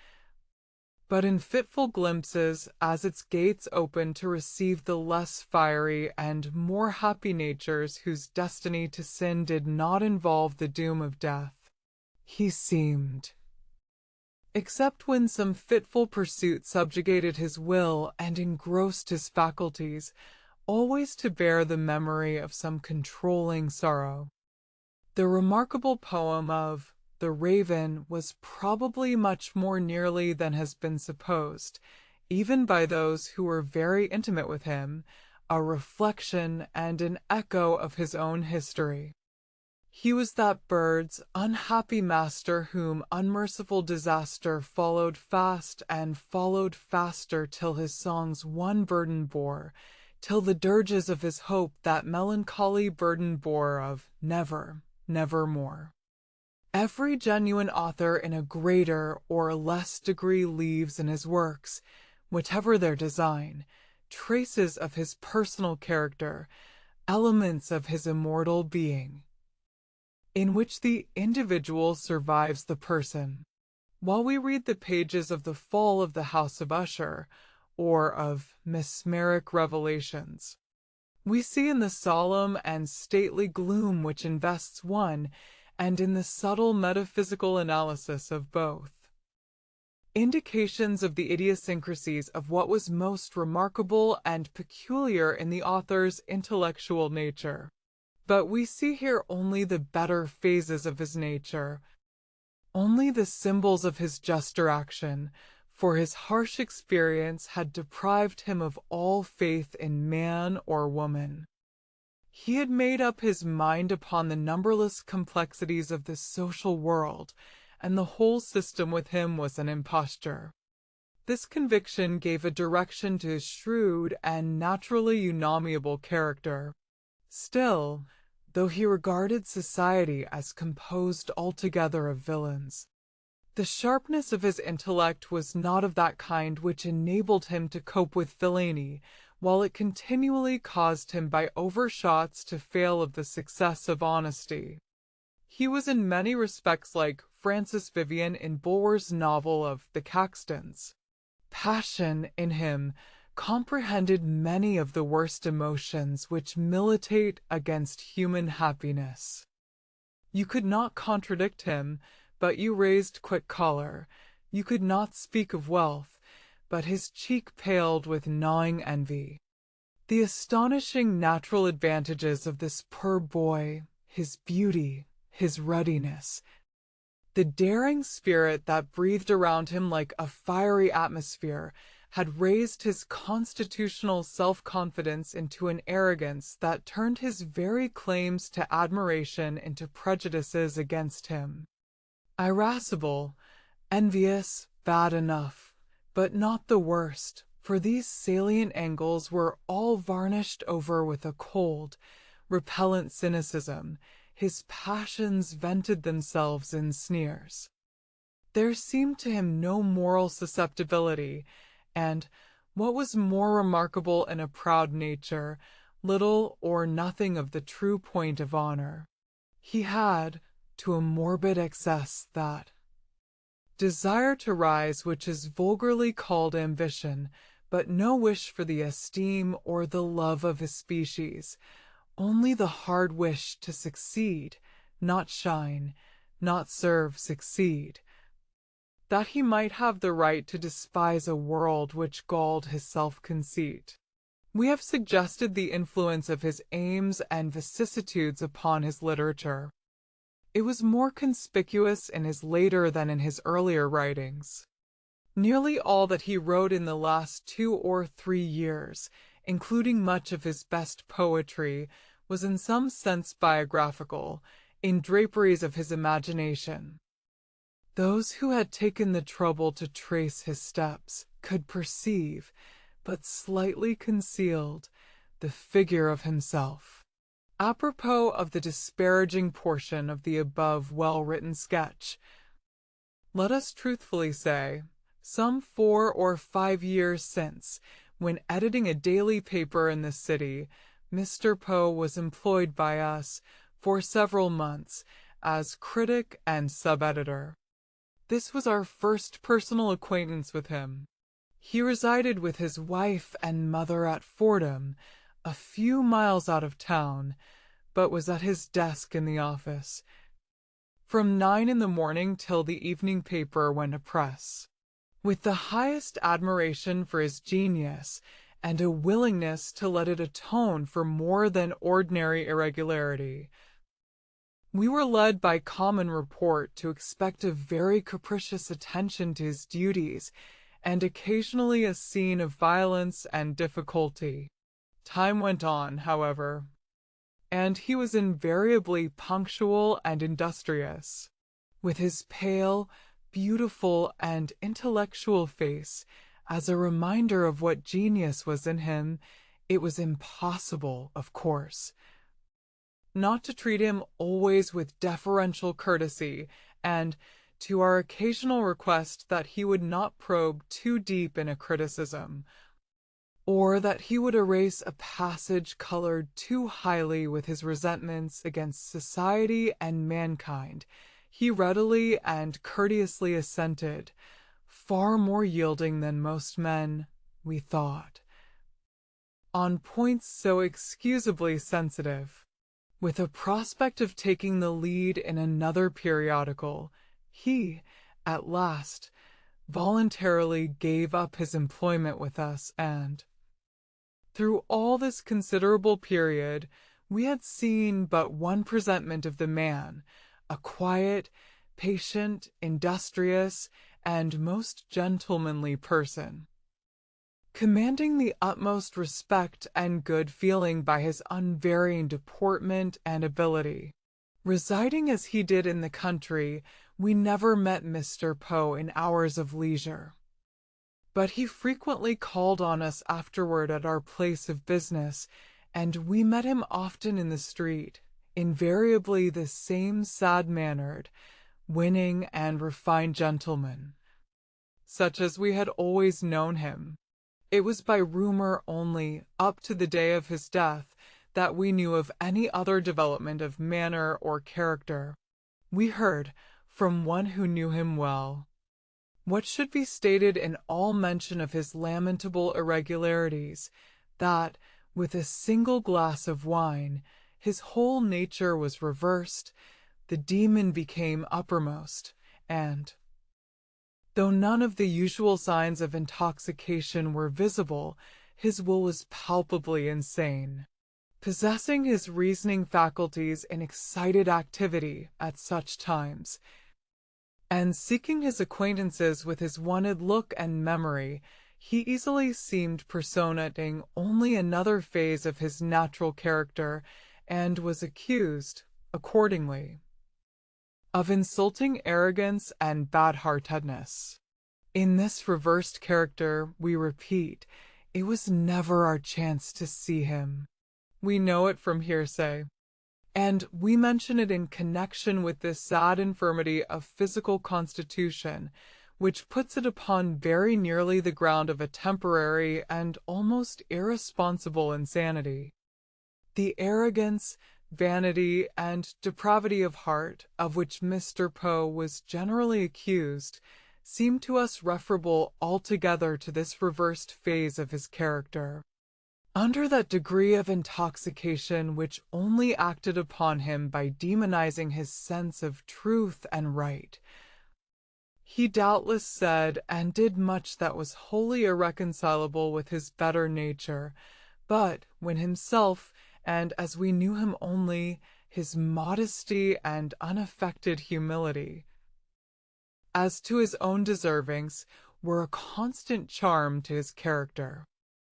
but in fitful glimpses as its gates opened to receive the less fiery and more happy natures whose destiny to sin did not involve the doom of death. He seemed, except when some fitful pursuit subjugated his will and engrossed his faculties, always to bear the memory of some controlling sorrow. The remarkable poem of The Raven was probably much more nearly than has been supposed, even by those who were very intimate with him, a reflection and an echo of his own history. He was that bird's unhappy master whom unmerciful disaster followed fast and followed faster till his songs one burden bore, till the dirges of his hope that melancholy burden bore of never, nevermore. Every genuine author in a greater or less degree leaves in his works, whatever their design, traces of his personal character, elements of his immortal being, in which the individual survives the person. While we read the pages of The Fall of the House of Usher, or of Mesmeric Revelations, we see in the solemn and stately gloom which invests one, and in the subtle metaphysical analysis of both, indications of the idiosyncrasies of what was most remarkable and peculiar in the author's intellectual nature. But we see here only the better phases of his nature, only the symbols of his juster action, for his harsh experience had deprived him of all faith in man or woman. He had made up his mind upon the numberless complexities of the social world, and the whole system with him was an imposture. This conviction gave a direction to his shrewd and naturally unamiable character. Still, though he regarded society as composed altogether of villains, the sharpness of his intellect was not of that kind which enabled him to cope with villainy, while it continually caused him by overshots to fail of the success of honesty. He was in many respects like Francis Vivian in Bulwer's novel of The Caxtons. Passion, in him, comprehended many of the worst emotions which militate against human happiness. You could not contradict him, but you raised quick choler. You could not speak of wealth, but his cheek paled with gnawing envy. The astonishing natural advantages of this poor boy, his beauty, his ruddiness, the daring spirit that breathed around him like a fiery atmosphere, had raised his constitutional self-confidence into an arrogance that turned his very claims to admiration into prejudices against him. Irascible, envious, bad enough, but not the worst, for these salient angles were all varnished over with a cold, repellent cynicism. His passions vented themselves in sneers. There seemed to him no moral susceptibility, and, what was more remarkable in a proud nature, little or nothing of the true point of honor. He had, to a morbid excess, that desire to rise which is vulgarly called ambition, but no wish for the esteem or the love of his species, only the hard wish to succeed, not shine, not serve, succeed, that he might have the right to despise a world which galled his self-conceit. We have suggested the influence of his aims and vicissitudes upon his literature. It was more conspicuous in his later than in his earlier writings. Nearly all that he wrote in the last 2 or 3 years, including much of his best poetry, was in some sense biographical, in draperies of his imagination. Those who had taken the trouble to trace his steps could perceive, but slightly concealed, the figure of himself. Apropos of the disparaging portion of the above well-written sketch, let us truthfully say, some 4 or 5 years since, when editing a daily paper in the city, Mr. Poe was employed by us for several months as critic and sub-editor. This was our first personal acquaintance with him. He resided with his wife and mother at Fordham, a few miles out of town, but was at his desk in the office from 9 in the morning till the evening paper went to press. With the highest admiration for his genius and a willingness to let it atone for more than ordinary irregularity, we were led by common report to expect a very capricious attention to his duties and occasionally a scene of violence and difficulty. Time went on, however, and he was invariably punctual and industrious. With his pale, beautiful, and intellectual face, as a reminder of what genius was in him, it was impossible, of course, not to treat him always with deferential courtesy, and to our occasional request that he would not probe too deep in a criticism, or that he would erase a passage colored too highly with his resentments against society and mankind, he readily and courteously assented, far more yielding than most men, we thought, on points so excusably sensitive. With a prospect of taking the lead in another periodical, he, at last, voluntarily gave up his employment with us, and through all this considerable period we had seen but one presentment of the man, a quiet, patient, industrious, and most gentlemanly person, commanding the utmost respect and good feeling by his unvarying deportment and ability. Residing as he did in the country, we never met Mr. Poe in hours of leisure, but he frequently called on us afterward at our place of business, and we met him often in the street, invariably the same sad-mannered, winning and refined gentleman, such as we had always known him. It was by rumor only, up to the day of his death, that we knew of any other development of manner or character. We heard, from one who knew him well, what should be stated in all mention of his lamentable irregularities, that, with a single glass of wine, his whole nature was reversed, the demon became uppermost, and, though none of the usual signs of intoxication were visible, his will was palpably insane, possessing his reasoning faculties in excited activity at such times, and seeking his acquaintances with his wonted look and memory, He easily seemed personating only another phase of his natural character, and was accused, accordingly, of insulting arrogance and bad-heartedness. In this reversed character, we repeat, it was never our chance to see him. We know it from hearsay. And we mention it in connection with this sad infirmity of physical constitution, which puts it upon very nearly the ground of a temporary and almost irresponsible insanity. The arrogance, vanity, and depravity of heart of which Mr. Poe was generally accused seem to us referable altogether to this reversed phase of his character. Under that degree of intoxication which only acted upon him by demonizing his sense of truth and right, he doubtless said and did much that was wholly irreconcilable with his better nature, but when himself, and as we knew him only, his modesty and unaffected humility, as to his own deservings, were a constant charm to his character.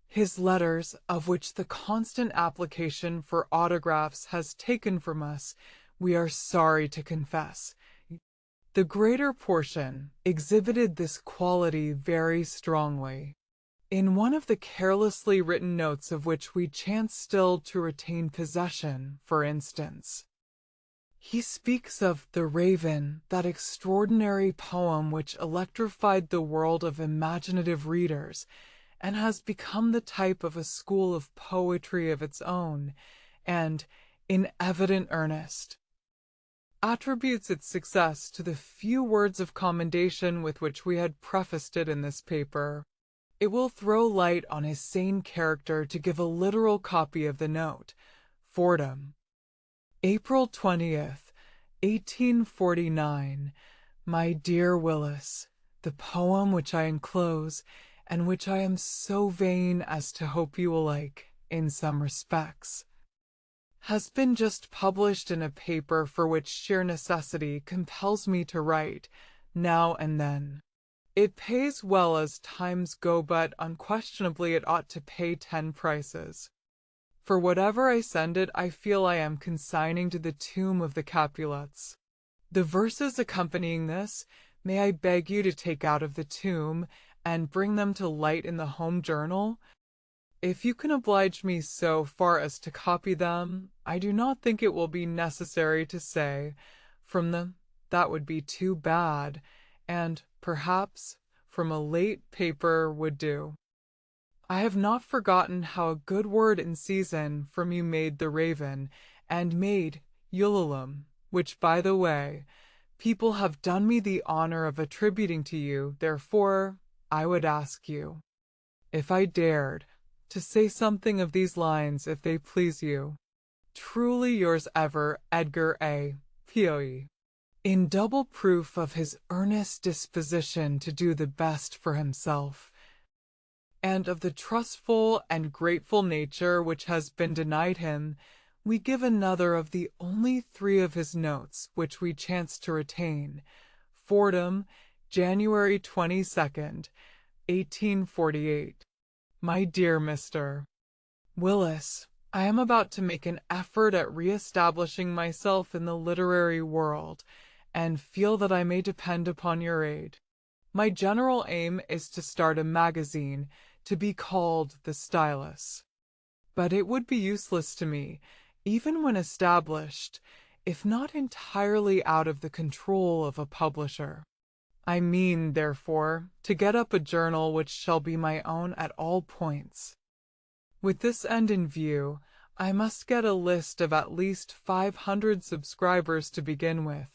His letters, of which the constant application for autographs has taken from us, we are sorry to confess, the greater portion exhibited this quality very strongly. In one of the carelessly written notes of which we chance still to retain possession, for instance, he speaks of The Raven, that extraordinary poem which electrified the world of imaginative readers, and has become the type of a school of poetry of its own, and, in evident earnest, attributes its success to the few words of commendation with which we had prefaced it in this paper. It will throw light on his sane character to give a literal copy of the note. Fordham, April 20th, 1849. My dear Willis, the poem which I enclose, and which I am so vain as to hope you will like, in some respects, has been just published in a paper for which sheer necessity compels me to write, now and then. It pays well as times go, but unquestionably it ought to pay 10 prices. For whatever I send it, I feel I am consigning to the tomb of the Capulets. The verses accompanying this, may I beg you to take out of the tomb, and bring them to light in the home journal? If you can oblige me so far as to copy them, I do not think it will be necessary to say, from them, that would be too bad, and, perhaps, from a late paper would do. I have not forgotten how a good word in season from you made The Raven, and made Ulalume, which, by the way, people have done me the honor of attributing to you. Therefore, I would ask you, if I dared, to say something of these lines if they please you. Truly yours ever, Edgar A. Poe. In double proof of his earnest disposition to do the best for himself, and of the trustful and grateful nature which has been denied him, we give another of the only 3 of his notes which we chance to retain. Fordham, January 22nd, 1848. My dear Mr. Willis, I am about to make an effort at re-establishing myself in the literary world, and feel that I may depend upon your aid. My general aim is to start a magazine, to be called The Stylus. But it would be useless to me, even when established, if not entirely out of the control of a publisher. I mean, therefore, to get up a journal which shall be my own at all points. With this end in view, I must get a list of at least 500 subscribers to begin with.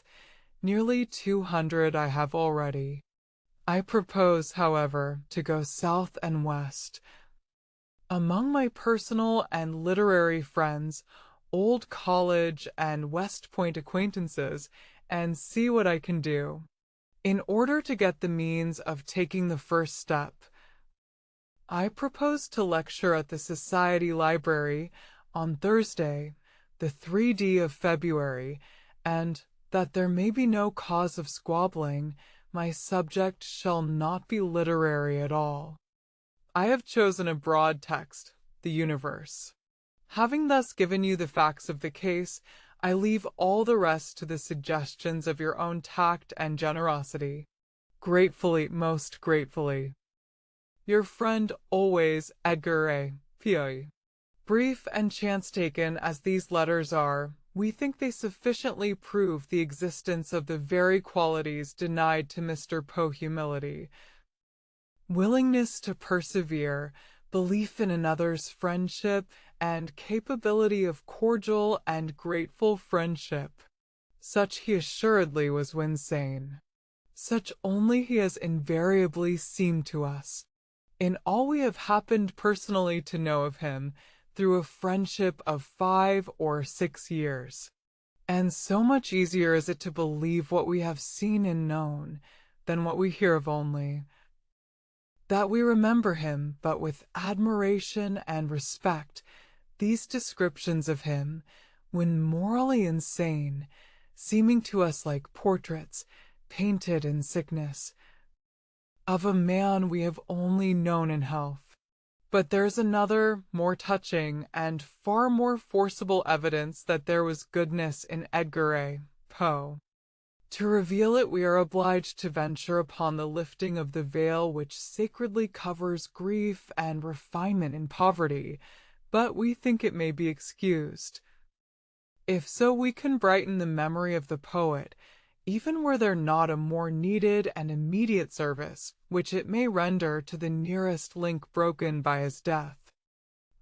Nearly 200 I have already. I propose, however, to go south and west. Among my personal and literary friends, old college and West Point acquaintances, and see what I can do. In order to get the means of taking the first step, I propose to lecture at the Society Library on Thursday, the 3d of February, and, that there may be no cause of squabbling, my subject shall not be literary at all. I have chosen a broad text, the universe. Having thus given you the facts of the case, I leave all the rest to the suggestions of your own tact and generosity. Gratefully, most gratefully. Your friend always, Edgar Allan Poe. Brief and chance-taken as these letters are, we think they sufficiently prove the existence of the very qualities denied to Mr. Poe: humility, willingness to persevere, belief in another's friendship, and capability of cordial and grateful friendship. Such he assuredly was when sane. Such only he has invariably seemed to us, in all we have happened personally to know of him, through a friendship of 5 or 6 years. And so much easier is it to believe what we have seen and known, than what we hear of only, that we remember him but with admiration and respect. These descriptions of him, when morally insane, seeming to us like portraits, painted in sickness, of a man we have only known in health. But there's another, more touching, and far more forcible evidence that there was goodness in Edgar Allan Poe. To reveal it, we are obliged to venture upon the lifting of the veil which sacredly covers grief and refinement in poverty, but we think it may be excused. If so, we can brighten the memory of the poet, even were there not a more needed and immediate service, which it may render to the nearest link broken by his death.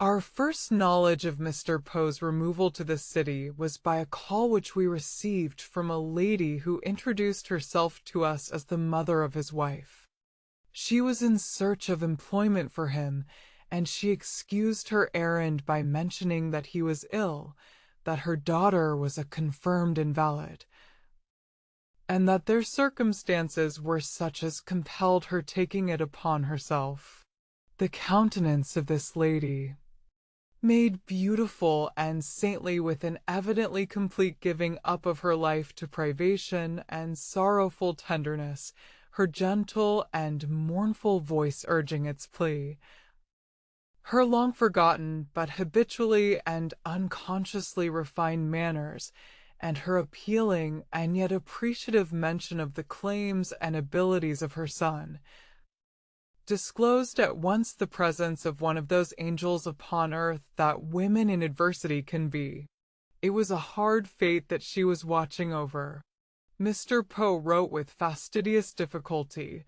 Our first knowledge of Mr. Poe's removal to the city was by a call which we received from a lady who introduced herself to us as the mother of his wife. She was in search of employment for him, and she excused her errand by mentioning that he was ill, that her daughter was a confirmed invalid, and that their circumstances were such as compelled her taking it upon herself. The countenance of this lady, made beautiful and saintly with an evidently complete giving up of her life to privation and sorrowful tenderness, her gentle and mournful voice urging its plea, her long forgotten but habitually and unconsciously refined manners, and her appealing and yet appreciative mention of the claims and abilities of her son, disclosed at once the presence of one of those angels upon earth that women in adversity can be. It was a hard fate that she was watching over. Mr. Poe wrote with fastidious difficulty,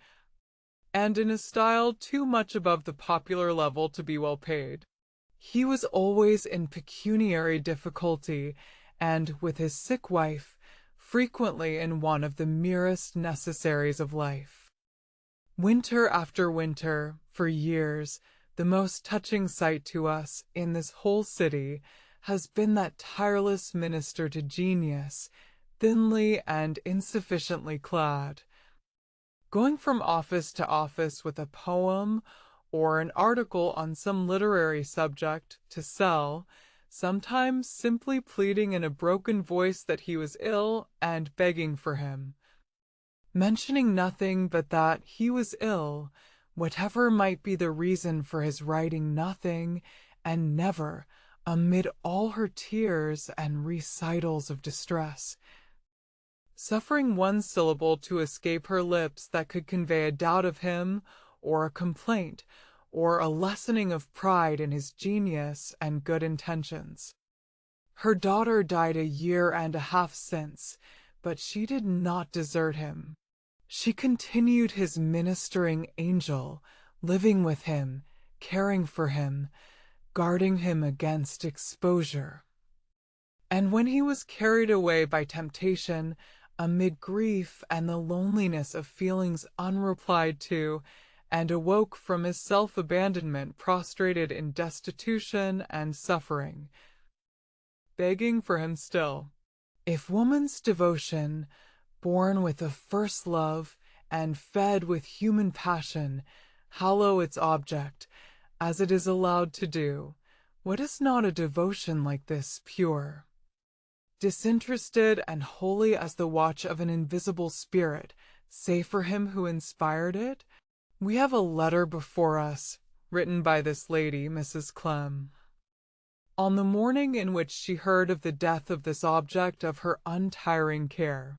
and in a style too much above the popular level to be well paid. He was always in pecuniary difficulty, and, with his sick wife, frequently in one of the merest necessaries of life. Winter after winter, for years, the most touching sight to us in this whole city has been that tireless minister to genius, thinly and insufficiently clad, going from office to office with a poem or an article on some literary subject to sell, sometimes simply pleading in a broken voice that he was ill and begging for him, mentioning nothing but that he was ill, whatever might be the reason for his writing nothing, and never, amid all her tears and recitals of distress, suffering one syllable to escape her lips that could convey a doubt of him, or a complaint, or a lessening of pride in his genius and good intentions. Her daughter died 1.5 years since, but she did not desert him. She continued his ministering angel, living with him, caring for him, guarding him against exposure. And when he was carried away by temptation, amid grief and the loneliness of feelings unreplied to, and awoke from his self-abandonment prostrated in destitution and suffering, begging for him still. If woman's devotion, born with a first love, and fed with human passion, hallow its object, as it is allowed to do, what is not a devotion like this pure, disinterested, and holy as the watch of an invisible spirit, save for him who inspired it? We have a letter before us, written by this lady, Mrs. Clem. On the morning in which she heard of the death of this object of her untiring care.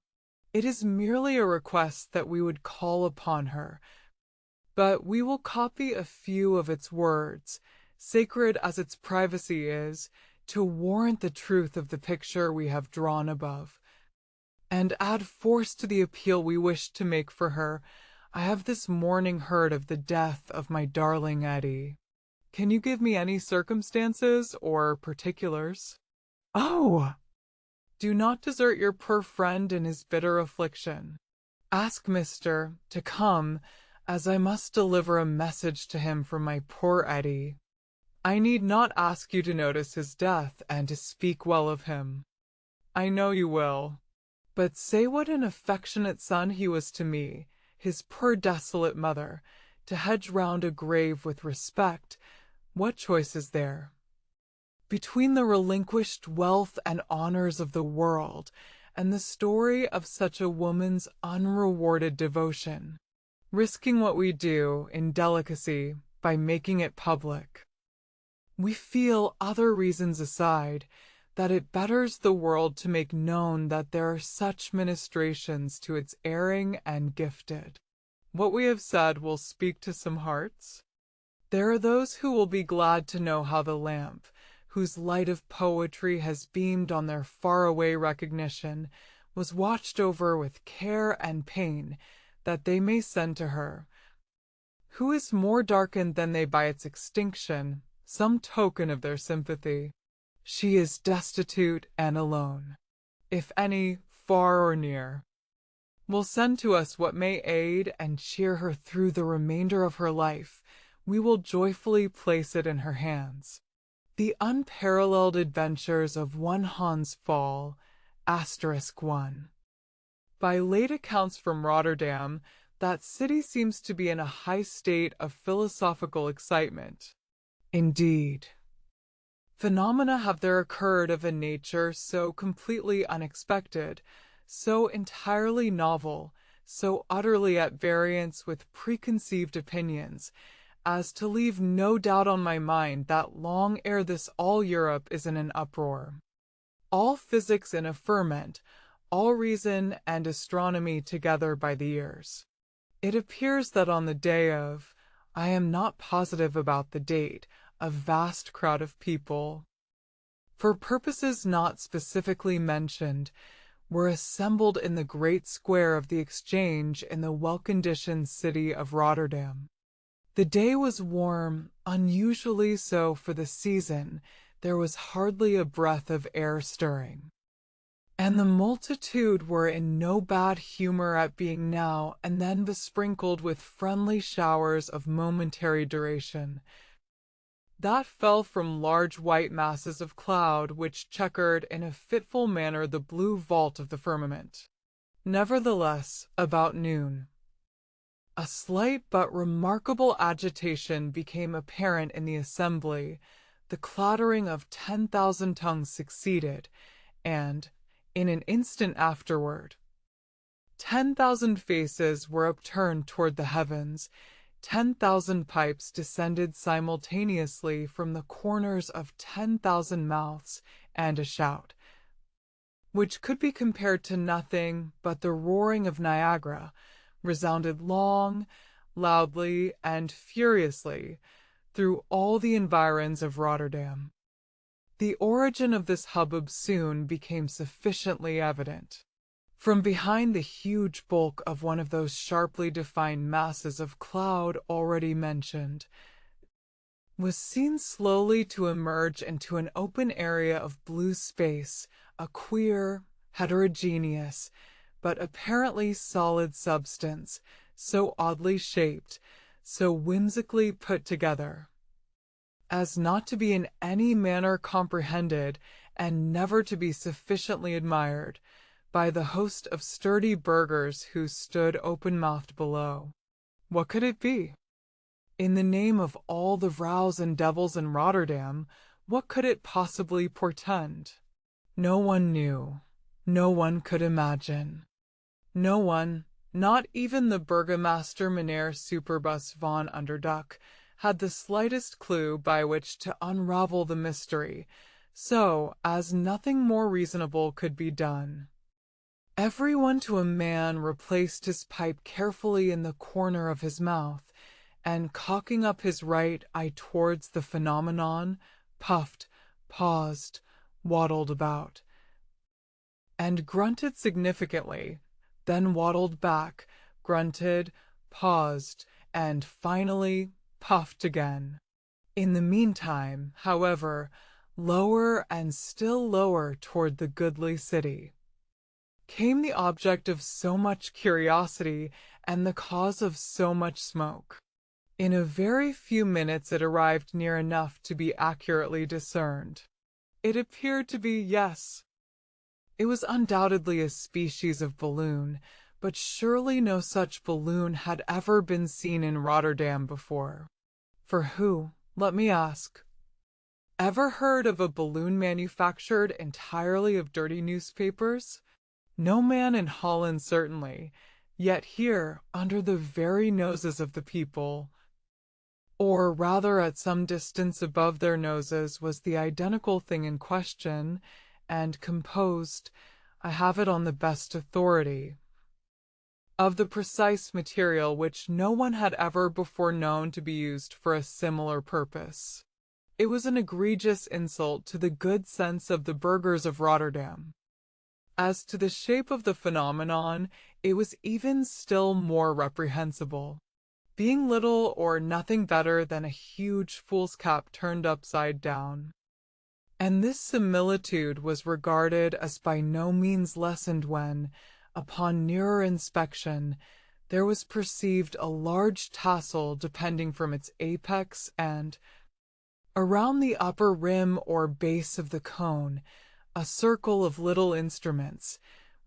It is merely a request that we would call upon her, but we will copy a few of its words, sacred as its privacy is, to warrant the truth of the picture we have drawn above, and add force to the appeal we wish to make for her. I have this morning heard of the death of my darling Eddie. Can you give me any circumstances or particulars? Oh! Do not desert your poor friend in his bitter affliction. Ask Mr. to come, as I must deliver a message to him from my poor Eddie. I need not ask you to notice his death and to speak well of him. I know you will. But say what an affectionate son he was to me, his poor desolate mother, to hedge round a grave with respect. What choice is there between the relinquished wealth and honors of the world and the story of such a woman's unrewarded devotion, risking what we do in delicacy by making it public? We feel, other reasons aside, that it betters the world to make known that there are such ministrations to its erring and gifted. What we have said will speak to some hearts. There are those who will be glad to know how the lamp, whose light of poetry has beamed on their faraway recognition, was watched over with care and pain, that they may send to her, who is more darkened than they by its extinction, some token of their sympathy. She is destitute and alone. If any, far or near, will send to us what may aid and cheer her through the remainder of her life, we will joyfully place it in her hands. The unparalleled adventures of one Hans Pfaall, *1. By late accounts from Rotterdam, that city seems to be in a high state of philosophical excitement. Indeed, phenomena have there occurred of a nature so completely unexpected, so entirely novel, so utterly at variance with preconceived opinions, as to leave no doubt on my mind that long ere this all Europe is in an uproar, all physics in a ferment, all reason and astronomy together by the ears. It appears that on the day of, I am not positive about the date, a vast crowd of people, for purposes not specifically mentioned, were assembled in the great square of the Exchange in the well-conditioned city of Rotterdam. The day was warm, unusually so for the season. There was hardly a breath of air stirring, and the multitude were in no bad humor at being now and then besprinkled with friendly showers of momentary duration, that fell from large white masses of cloud which checkered in a fitful manner the blue vault of the firmament. Nevertheless, about noon, a slight but remarkable agitation became apparent in the assembly. The clattering of 10,000 tongues succeeded, and, in an instant afterward, 10,000 faces were upturned toward the heavens. 10,000 pipes descended simultaneously from the corners of 10,000 mouths, and a shout, which could be compared to nothing but the roaring of Niagara, resounded long, loudly, and furiously through all the environs of Rotterdam. The origin of this hubbub soon became sufficiently evident. From behind the huge bulk of one of those sharply defined masses of cloud already mentioned, was seen slowly to emerge into an open area of blue space a queer, heterogeneous, but apparently solid substance, so oddly shaped, so whimsically put together, as not to be in any manner comprehended and never to be sufficiently admired by the host of sturdy burghers who stood open-mouthed below. What could it be? In the name of all the vrouws and devils in Rotterdam, what could it possibly portend? No one knew. No one could imagine. No one, not even the burgomaster Meneer Superbus van Underduck, had the slightest clue by which to unravel the mystery, so as nothing more reasonable could be done. Everyone to a man replaced his pipe carefully in the corner of his mouth, and cocking up his right eye towards the phenomenon, puffed, paused, waddled about, and grunted significantly, then waddled back, grunted, paused, and finally puffed again. In the meantime, however, lower and still lower toward the goodly city came the object of so much curiosity and the cause of so much smoke. In a very few minutes it arrived near enough to be accurately discerned. It appeared to be, yes. It was undoubtedly a species of balloon, but surely no such balloon had ever been seen in Rotterdam before. For who, let me ask, ever heard of a balloon manufactured entirely of dirty newspapers? No man in Holland certainly, yet here, under the very noses of the people, or rather at some distance above their noses, was the identical thing in question, and composed, I have it on the best authority, of the precise material which no one had ever before known to be used for a similar purpose. It was an egregious insult to the good sense of the burghers of Rotterdam. As to the shape of the phenomenon, it was even still more reprehensible, being little or nothing better than a huge fool's cap turned upside down. And this similitude was regarded as by no means lessened when, upon nearer inspection, there was perceived a large tassel depending from its apex and, around the upper rim or base of the cone, a circle of little instruments,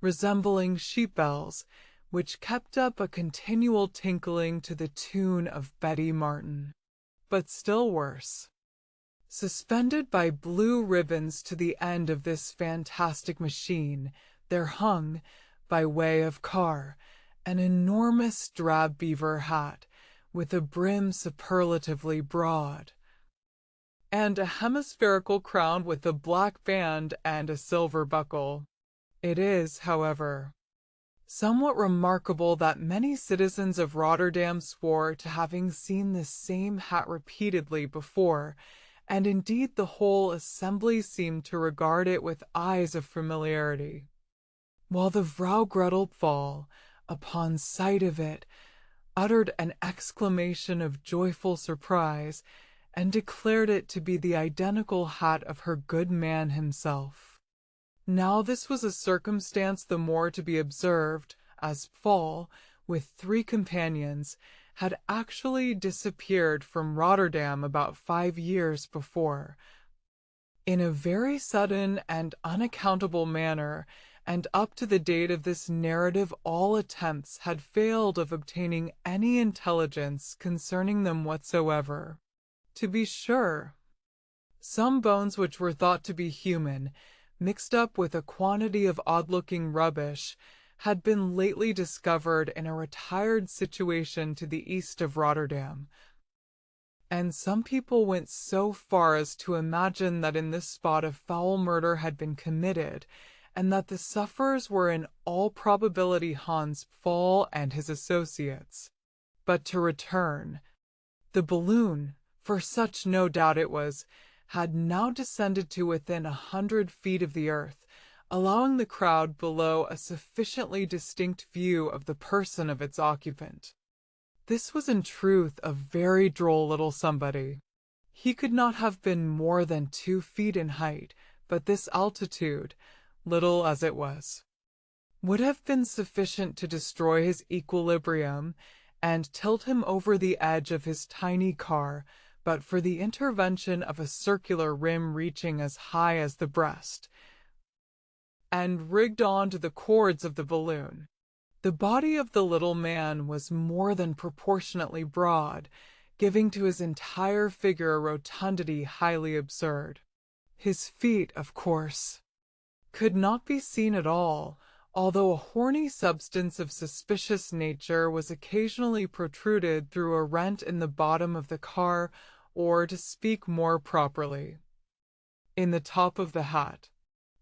resembling sheep bells, which kept up a continual tinkling to the tune of Betty Martin. But still worse, suspended by blue ribbons to the end of this fantastic machine, there hung, by way of car, an enormous drab beaver hat, with a brim superlatively broad, and a hemispherical crown with a black band and a silver buckle. It is, however, somewhat remarkable that many citizens of Rotterdam swore to having seen this same hat repeatedly before, and indeed the whole assembly seemed to regard it with eyes of familiarity, while the Vrouw Gretelpfahl, upon sight of it, uttered an exclamation of joyful surprise, and declared it to be the identical hat of her good man himself. Now this was a circumstance the more to be observed, as Pfahl, with 3 companions, had actually disappeared from Rotterdam about 5 years before, in a very sudden and unaccountable manner, and up to the date of this narrative all attempts had failed of obtaining any intelligence concerning them whatsoever. To be sure, some bones which were thought to be human, mixed up with a quantity of odd-looking rubbish, had been lately discovered in a retired situation to the east of Rotterdam, and some people went so far as to imagine that in this spot a foul murder had been committed, and that the sufferers were in all probability Hans Pfahl and his associates. But to return, the balloon, for such no doubt it was, had now descended to within 100 feet of the earth, allowing the crowd below a sufficiently distinct view of the person of its occupant. This was in truth a very droll little somebody. He could not have been more than 2 feet in height, but this altitude, little as it was, would have been sufficient to destroy his equilibrium and tilt him over the edge of his tiny car, but for the intervention of a circular rim reaching as high as the breast, and rigged on to the cords of the balloon. The body of the little man was more than proportionately broad, giving to his entire figure a rotundity highly absurd. His feet, of course, could not be seen at all, although a horny substance of suspicious nature was occasionally protruded through a rent in the bottom of the car, or, to speak more properly, in the top of the hat.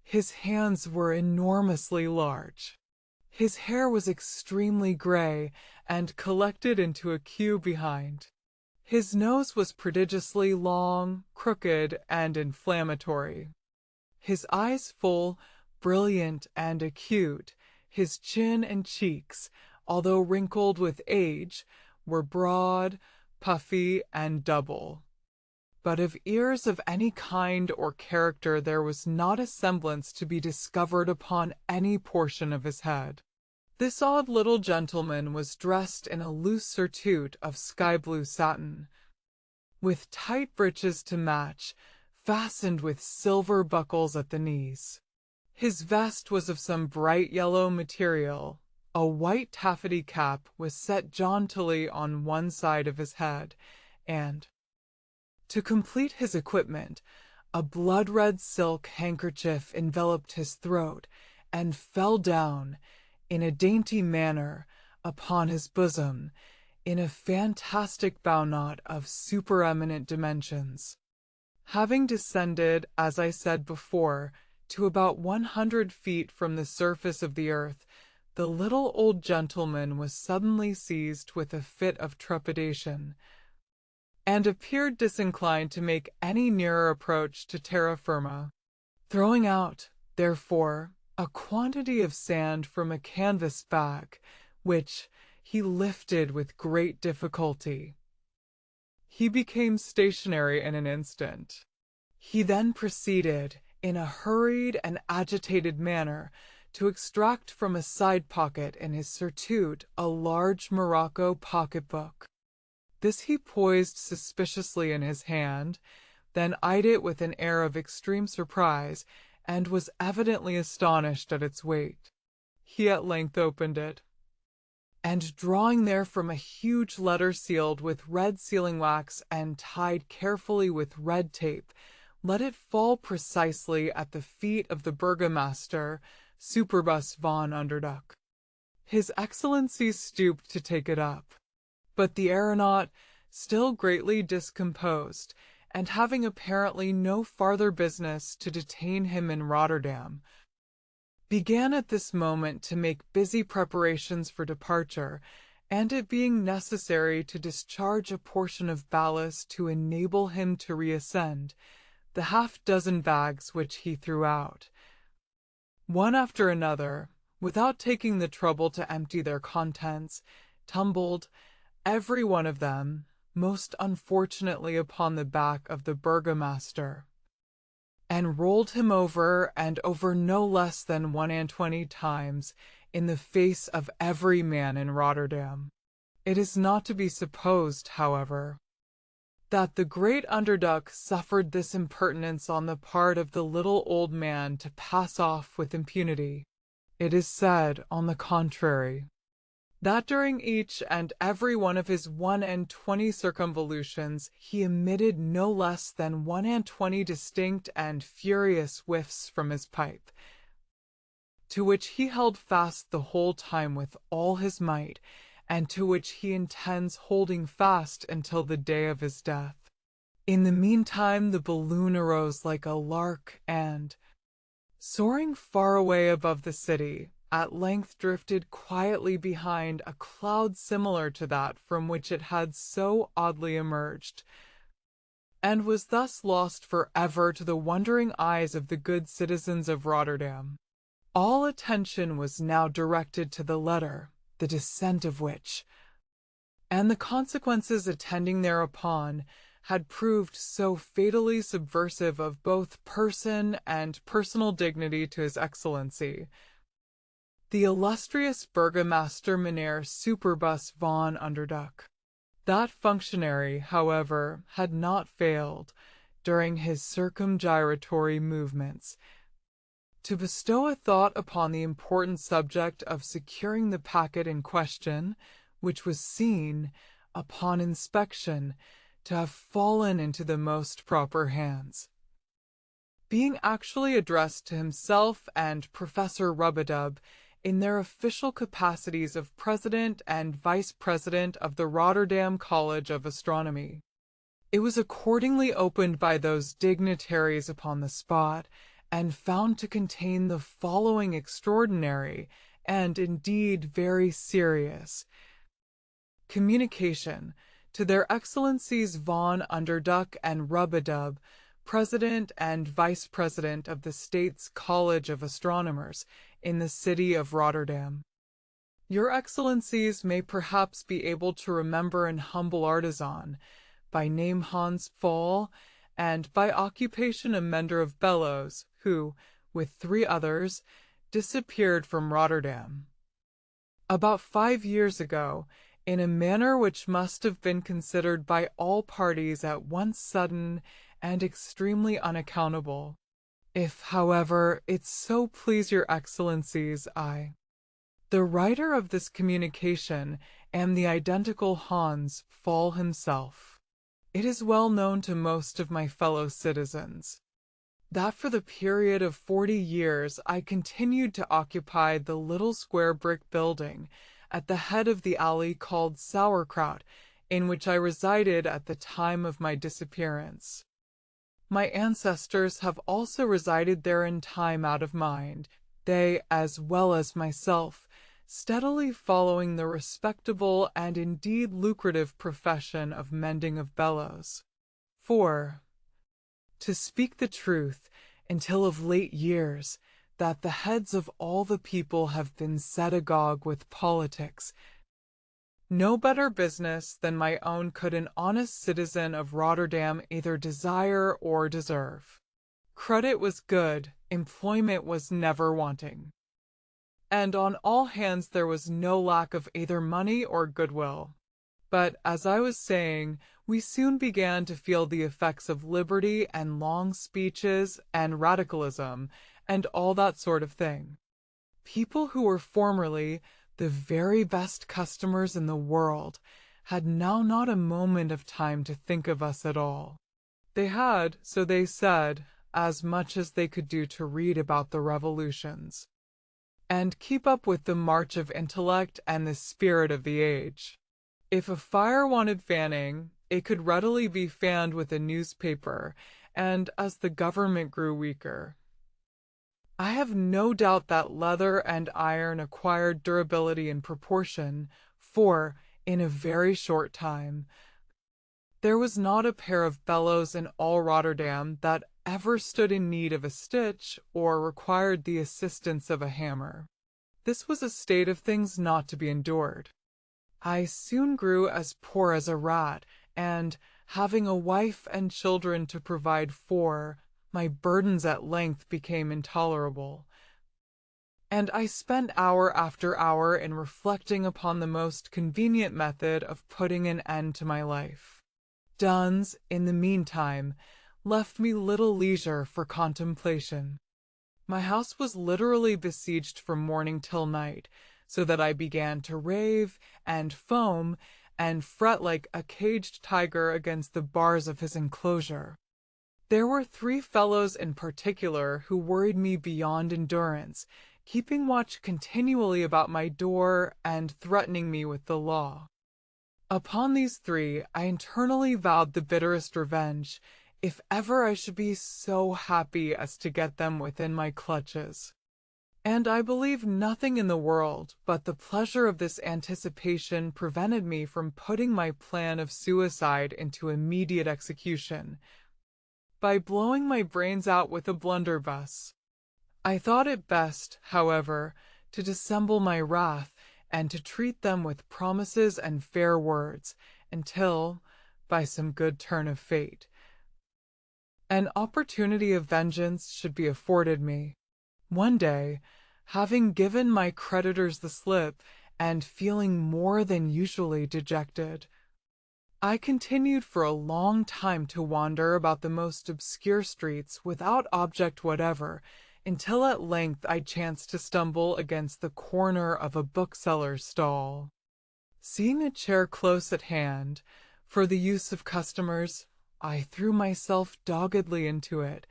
His hands were enormously large. His hair was extremely gray and collected into a queue behind. His nose was prodigiously long, crooked, and inflammatory. His eyes full, brilliant, and acute. His chin and cheeks, although wrinkled with age, were broad, puffy, and double. But of ears of any kind or character there was not a semblance to be discovered upon any portion of his head. This odd little gentleman was dressed in a loose surtout of sky-blue satin, with tight breeches to match, fastened with silver buckles at the knees. His vest was of some bright yellow material. A white taffety cap was set jauntily on one side of his head, and, to complete his equipment, a blood-red silk handkerchief enveloped his throat and fell down, in a dainty manner, upon his bosom, in a fantastic bow-knot of supereminent dimensions. Having descended, as I said before, to about 100 feet from the surface of the earth, the little old gentleman was suddenly seized with a fit of trepidation, and appeared disinclined to make any nearer approach to terra firma. Throwing out, therefore, a quantity of sand from a canvas bag, which he lifted with great difficulty, he became stationary in an instant. He then proceeded, in a hurried and agitated manner, to extract from a side pocket in his surtout a large morocco pocket-book. This he poised suspiciously in his hand, then eyed it with an air of extreme surprise, and was evidently astonished at its weight. He at length opened it, and drawing therefrom a huge letter sealed with red sealing-wax and tied carefully with red tape, let it fall precisely at the feet of the burgomaster, Superbus von Underduck. His Excellency stooped to take it up, but the aeronaut, still greatly discomposed, and having apparently no farther business to detain him in Rotterdam, began at this moment to make busy preparations for departure, and it being necessary to discharge a portion of ballast to enable him to reascend, the half-dozen bags which he threw out, one after another, without taking the trouble to empty their contents, tumbled, every one of them, most unfortunately upon the back of the burgomaster, and rolled him over and over no less than 120 times in the face of every man in Rotterdam. It is not to be supposed, however, that the great Underduck suffered this impertinence on the part of the little old man to pass off with impunity. It is said, on the contrary, that during each and every one of his 120 circumvolutions he emitted no less than 120 distinct and furious whiffs from his pipe, to which he held fast the whole time with all his might, and to which he intends holding fast until the day of his death. In the meantime the balloon arose like a lark and, soaring far away above the city, at length drifted quietly behind a cloud similar to that from which it had so oddly emerged, and was thus lost for ever to the wondering eyes of the good citizens of Rotterdam. All attention was now directed to the letter, the descent of which, and the consequences attending thereupon, had proved so fatally subversive of both person and personal dignity to His Excellency, the illustrious Burgomaster Mynheer Superbus von Underduck. That functionary, however, had not failed, during his circumgyratory movements, to bestow a thought upon the important subject of securing the packet in question, which was seen, upon inspection, to have fallen into the most proper hands. Being actually addressed to himself and Professor Rub-a-Dub, in their official capacities of President and Vice President of the Rotterdam College of Astronomy. It was accordingly opened by those dignitaries upon the spot, and found to contain the following extraordinary, and indeed very serious, communication to their Excellencies von Underduck and Rubadub, President and Vice President of the States College of Astronomers in the city of Rotterdam. Your Excellencies may perhaps be able to remember an humble artisan, by name Hans Pfaall, and by occupation a mender of bellows, who, with 3 others, disappeared from Rotterdam about 5 years ago, in a manner which must have been considered by all parties at once sudden and extremely unaccountable. If, however, it so please your Excellencies, I, the writer of this communication, am the identical Hans Pfaall himself. It is well known to most of my fellow citizens that for the period of 40 years I continued to occupy the little square brick building at the head of the alley called Sauerkraut, in which I resided at the time of my disappearance. My ancestors have also resided there in time out of mind, they, as well as myself, steadily following the respectable and indeed lucrative profession of mending of bellows. For, to speak the truth, until of late years, that the heads of all the people have been set agog with politics, no better business than my own could an honest citizen of Rotterdam either desire or deserve. Credit was good, employment was never wanting, and on all hands there was no lack of either money or goodwill. But, as I was saying, we soon began to feel the effects of liberty and long speeches and radicalism and all that sort of thing. People who were formerly the very best customers in the world had now not a moment of time to think of us at all. They had, so they said, as much as they could do to read about the revolutions and keep up with the march of intellect and the spirit of the age. If a fire wanted fanning, it could readily be fanned with a newspaper, and as the government grew weaker, I have no doubt that leather and iron acquired durability in proportion, for, in a very short time, there was not a pair of bellows in all Rotterdam that ever stood in need of a stitch or required the assistance of a hammer. This was a state of things not to be endured. I soon grew as poor as a rat, and, having a wife and children to provide for, my burdens at length became intolerable, and I spent hour after hour in reflecting upon the most convenient method of putting an end to my life. Duns, in the meantime, left me little leisure for contemplation. My house was literally besieged from morning till night, so that I began to rave and foam and fret like a caged tiger against the bars of his enclosure. There were 3 fellows in particular who worried me beyond endurance, keeping watch continually about my door and threatening me with the law. Upon these 3 I internally vowed the bitterest revenge, if ever I should be so happy as to get them within my clutches. And I believe nothing in the world but the pleasure of this anticipation prevented me from putting my plan of suicide into immediate execution, by blowing my brains out with a blunderbuss. I thought it best, however, to dissemble my wrath and to treat them with promises and fair words, until, by some good turn of fate, an opportunity of vengeance should be afforded me. One day, having given my creditors the slip, and feeling more than usually dejected, I continued for a long time to wander about the most obscure streets without object whatever, until at length I chanced to stumble against the corner of a bookseller's stall. Seeing a chair close at hand, for the use of customers, I threw myself doggedly into it,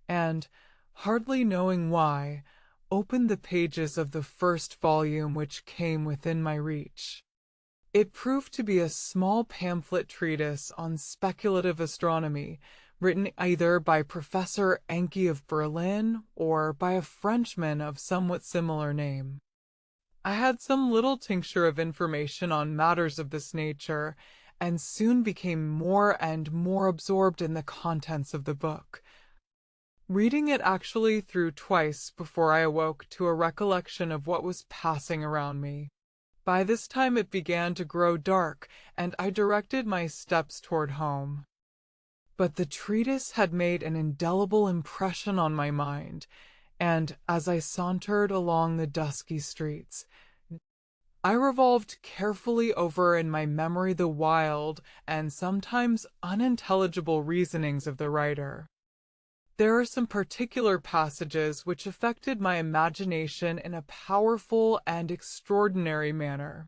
and, hardly knowing why, opened the pages of the first volume which came within my reach. It proved to be a small pamphlet treatise on speculative astronomy, written either by Professor Encke of Berlin or by a Frenchman of somewhat similar name. I had some little tincture of information on matters of this nature, and soon became more and more absorbed in the contents of the book, reading it actually through twice before I awoke to a recollection of what was passing around me. By this time it began to grow dark, and I directed my steps toward home. But the treatise had made an indelible impression on my mind, and as I sauntered along the dusky streets, I revolved carefully over in my memory the wild and sometimes unintelligible reasonings of the writer. There are some particular passages which affected my imagination in a powerful and extraordinary manner.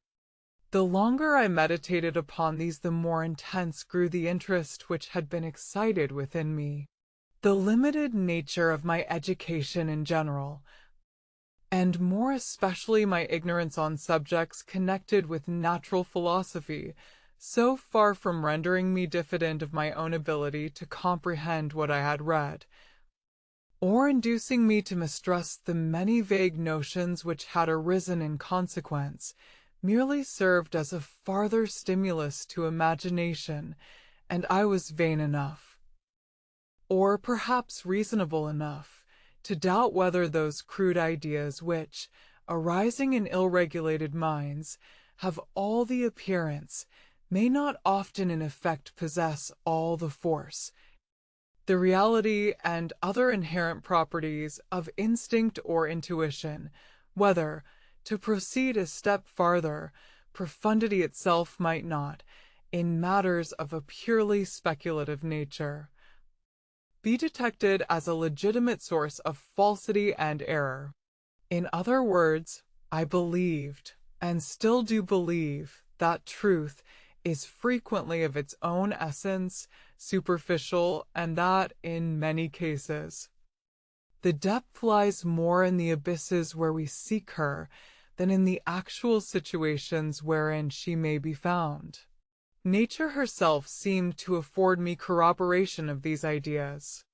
The longer I meditated upon these, the more intense grew the interest which had been excited within me. The limited nature of my education in general, and more especially my ignorance on subjects connected with natural philosophy, so far from rendering me diffident of my own ability to comprehend what I had read, or inducing me to mistrust the many vague notions which had arisen in consequence, merely served as a farther stimulus to imagination, and I was vain enough, or perhaps reasonable enough, to doubt whether those crude ideas which, arising in ill-regulated minds, have all the appearance, may not often in effect possess all the force, the reality and other inherent properties of instinct or intuition, whether, to proceed a step farther, profundity itself might not, in matters of a purely speculative nature, be detected as a legitimate source of falsity and error. In other words, I believed, and still do believe, that truth is frequently of its own essence superficial, and that, in many cases, the depth lies more in the abysses where we seek her than in the actual situations wherein she may be found. Nature herself seemed to afford me corroboration of these ideas.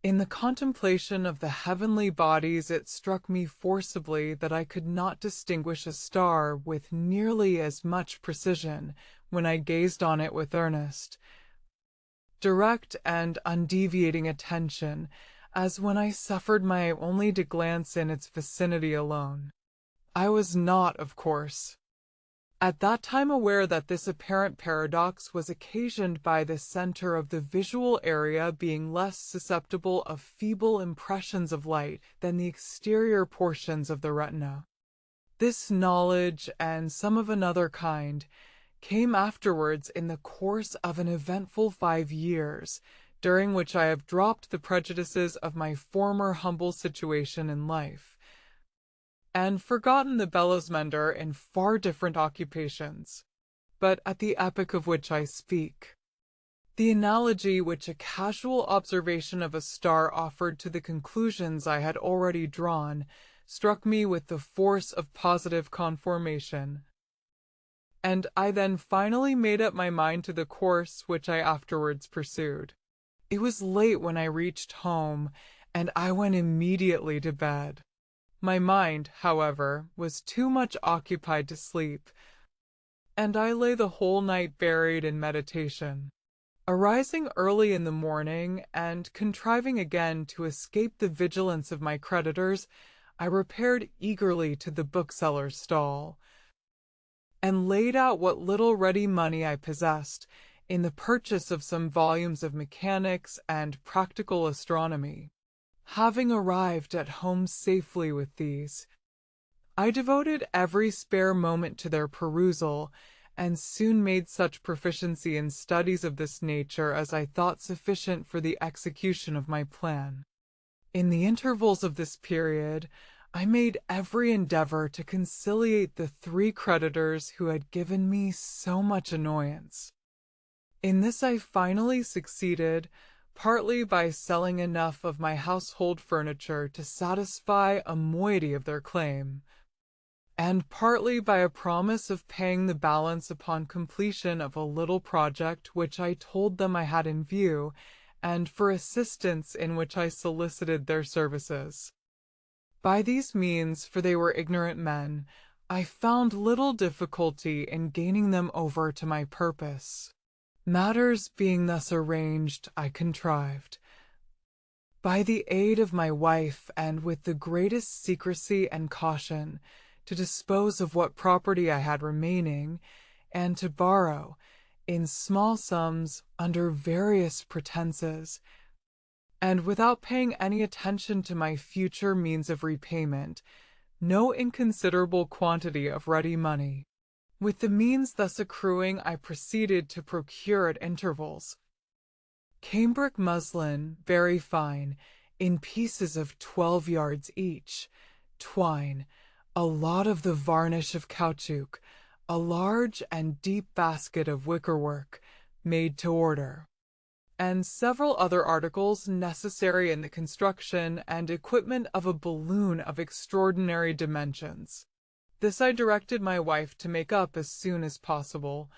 In the contemplation of the heavenly bodies, it struck me forcibly that I could not distinguish a star with nearly as much precision when I gazed on it with earnest, direct and undeviating attention, as when I suffered my eye only to glance in its vicinity alone. I was not, of course, at that time aware that this apparent paradox was occasioned by the center of the visual area being less susceptible of feeble impressions of light than the exterior portions of the retina. This knowledge, and some of another kind, came afterwards in the course of an eventful 5 years, during which I have dropped the prejudices of my former humble situation in life, and forgotten the bellowsmender in far different occupations. But at the epoch of which I speak, the analogy which a casual observation of a star offered to the conclusions I had already drawn struck me with the force of positive conformation, and I then finally made up my mind to the course which I afterwards pursued. It was late when I reached home, and I went immediately to bed. My mind, however, was too much occupied to sleep, and I lay the whole night buried in meditation. Arising early in the morning, and contriving again to escape the vigilance of my creditors, I repaired eagerly to the bookseller's stall, and laid out what little ready money I possessed in the purchase of some volumes of mechanics and practical astronomy. Having arrived at home safely with these, I devoted every spare moment to their perusal, and soon made such proficiency in studies of this nature as I thought sufficient for the execution of my plan. In the intervals of this period, I made every endeavor to conciliate the 3 creditors who had given me so much annoyance. In this I finally succeeded, partly by selling enough of my household furniture to satisfy a moiety of their claim, and partly by a promise of paying the balance upon completion of a little project which I told them I had in view, and for assistance in which I solicited their services. By these means, for they were ignorant men, I found little difficulty in gaining them over to my purpose. Matters being thus arranged, I contrived, by the aid of my wife and with the greatest secrecy and caution, to dispose of what property I had remaining, and to borrow, in small sums, under various pretenses, and without paying any attention to my future means of repayment, no inconsiderable quantity of ready money. With the means thus accruing, I proceeded to procure at intervals cambric muslin, very fine, in pieces of 12 yards each, twine, a lot of the varnish of caoutchouc, a large and deep basket of wickerwork, made to order, and several other articles necessary in the construction and equipment of a balloon of extraordinary dimensions. This I directed my wife to make up as soon as possible,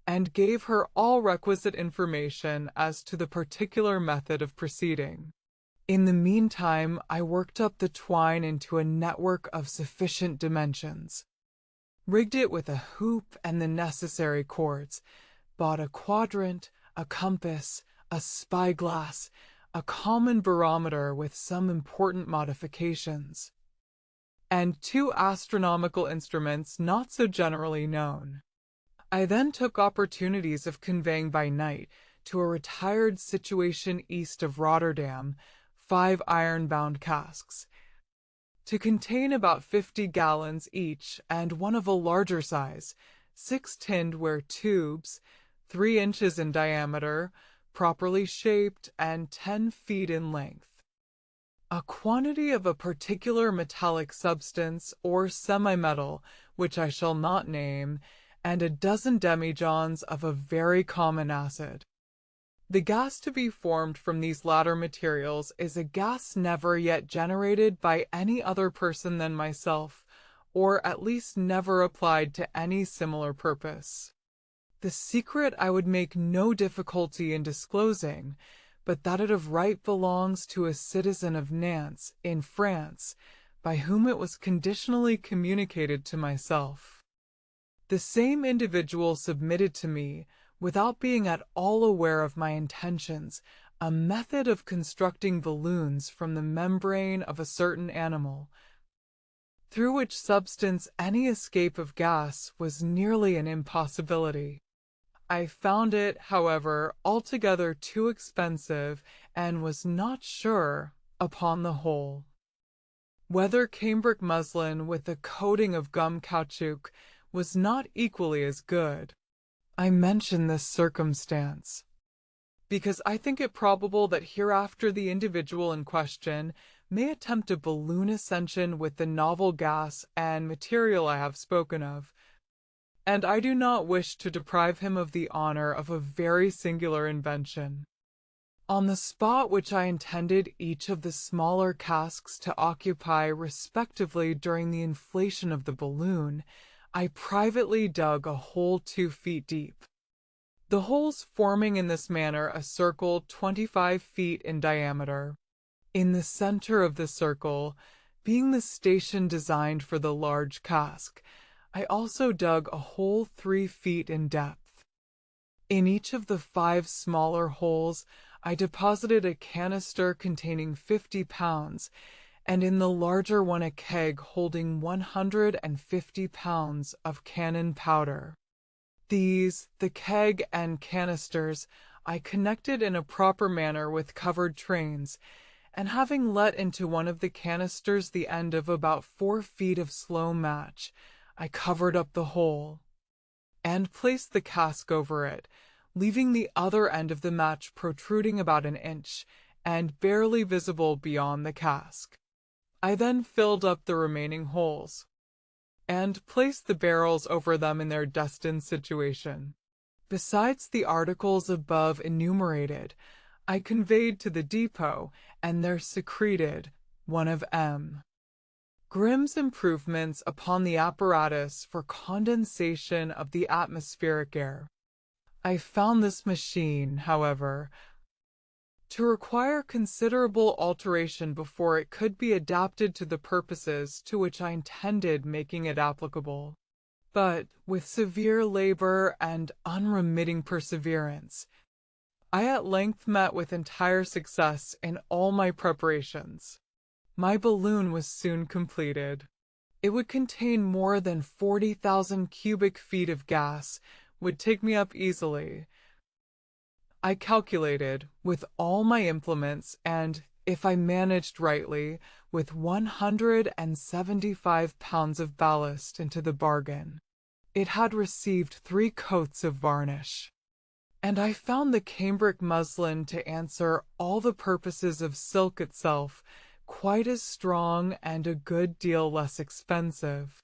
and gave her all requisite information as to the particular method of proceeding. In the meantime, I worked up the twine into a network of sufficient dimensions, rigged it with a hoop and the necessary cords, bought a quadrant, a compass, a spyglass, a common barometer with some important modifications, and 2 astronomical instruments not so generally known. I then took opportunities of conveying by night to a retired situation east of Rotterdam 5 iron-bound casks, to contain about 50 gallons each, and one of a larger size, 6 tinned-ware tubes, 3 inches in diameter, properly shaped, and 10 feet in length. A quantity of a particular metallic substance or semi-metal, which I shall not name, and a dozen demijohns of a very common acid. The gas to be formed from these latter materials is a gas never yet generated by any other person than myself, or at least never applied to any similar purpose. The secret I would make no difficulty in disclosing, but that it of right belongs to a citizen of Nantes, in France, by whom it was conditionally communicated to myself. The same individual submitted to me, without being at all aware of my intentions, a method of constructing balloons from the membrane of a certain animal, through which substance any escape of gas was nearly an impossibility. I found it, however, altogether too expensive, and was not sure, upon the whole, whether cambric muslin with a coating of gum caoutchouc was not equally as good. I mention this circumstance because I think it probable that hereafter the individual in question may attempt a balloon ascension with the novel gas and material I have spoken of, and I do not wish to deprive him of the honor of a very singular invention. On the spot which I intended each of the smaller casks to occupy respectively during the inflation of the balloon, I privately dug a hole 2 feet deep, the holes forming in this manner a circle 25 feet in diameter. In the center of the circle, being the station designed for the large cask, I also dug a hole 3 feet in depth. In each of the 5 smaller holes, I deposited a canister containing 50 pounds, and in the larger one a keg holding 150 pounds of cannon powder. These, the keg and canisters, I connected in a proper manner with covered trains, and having let into one of the canisters the end of about 4 feet of slow match, I covered up the hole, and placed the cask over it, leaving the other end of the match protruding about an inch, and barely visible beyond the cask. I then filled up the remaining holes, and placed the barrels over them in their destined situation. Besides the articles above enumerated, I conveyed to the depot, and there secreted one of M. Grimm's improvements upon the apparatus for condensation of the atmospheric air. I found this machine, however, to require considerable alteration before it could be adapted to the purposes to which I intended making it applicable. But with severe labor and unremitting perseverance, I at length met with entire success in all my preparations. My balloon was soon completed. It would contain more than 40,000 cubic feet of gas, would take me up easily. I calculated, with all my implements, and, if I managed rightly, with 175 pounds of ballast into the bargain. It had received 3 coats of varnish. And I found the cambric muslin to answer all the purposes of silk itself, quite as strong and a good deal less expensive.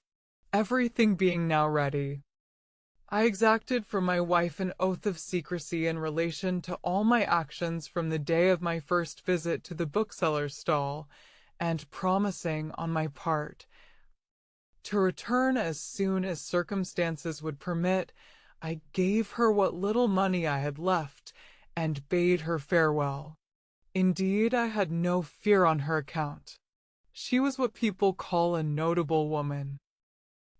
Everything being now ready, I exacted from my wife an oath of secrecy in relation to all my actions from the day of my first visit to the bookseller's stall, and promising, on my part, to return as soon as circumstances would permit, I gave her what little money I had left, and bade her farewell. Indeed, I had no fear on her account. She was what people call a notable woman,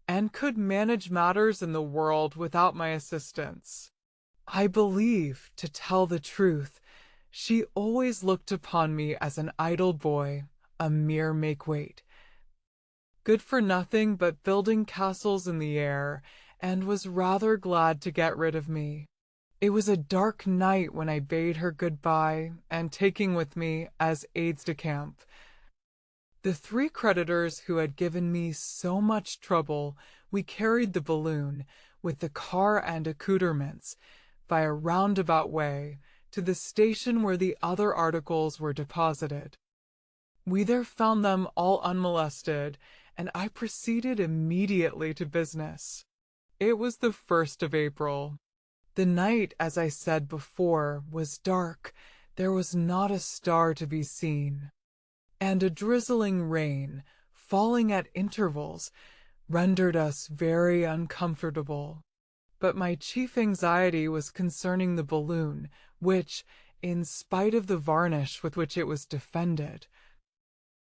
and could manage matters in the world without my assistance. I believe, to tell the truth, she always looked upon me as an idle boy, a mere make-weight, good for nothing but building castles in the air, and was rather glad to get rid of me. It was a dark night when I bade her good-bye, and taking with me, as aides-de-camp, the 3 creditors who had given me so much trouble, we carried the balloon, with the car and accoutrements, by a roundabout way, to the station where the other articles were deposited. We there found them all unmolested, and I proceeded immediately to business. It was the 1st of April. The night, as I said before, was dark. There was not a star to be seen, and a drizzling rain, falling at intervals, rendered us very uncomfortable. But my chief anxiety was concerning the balloon, which, in spite of the varnish with which it was defended,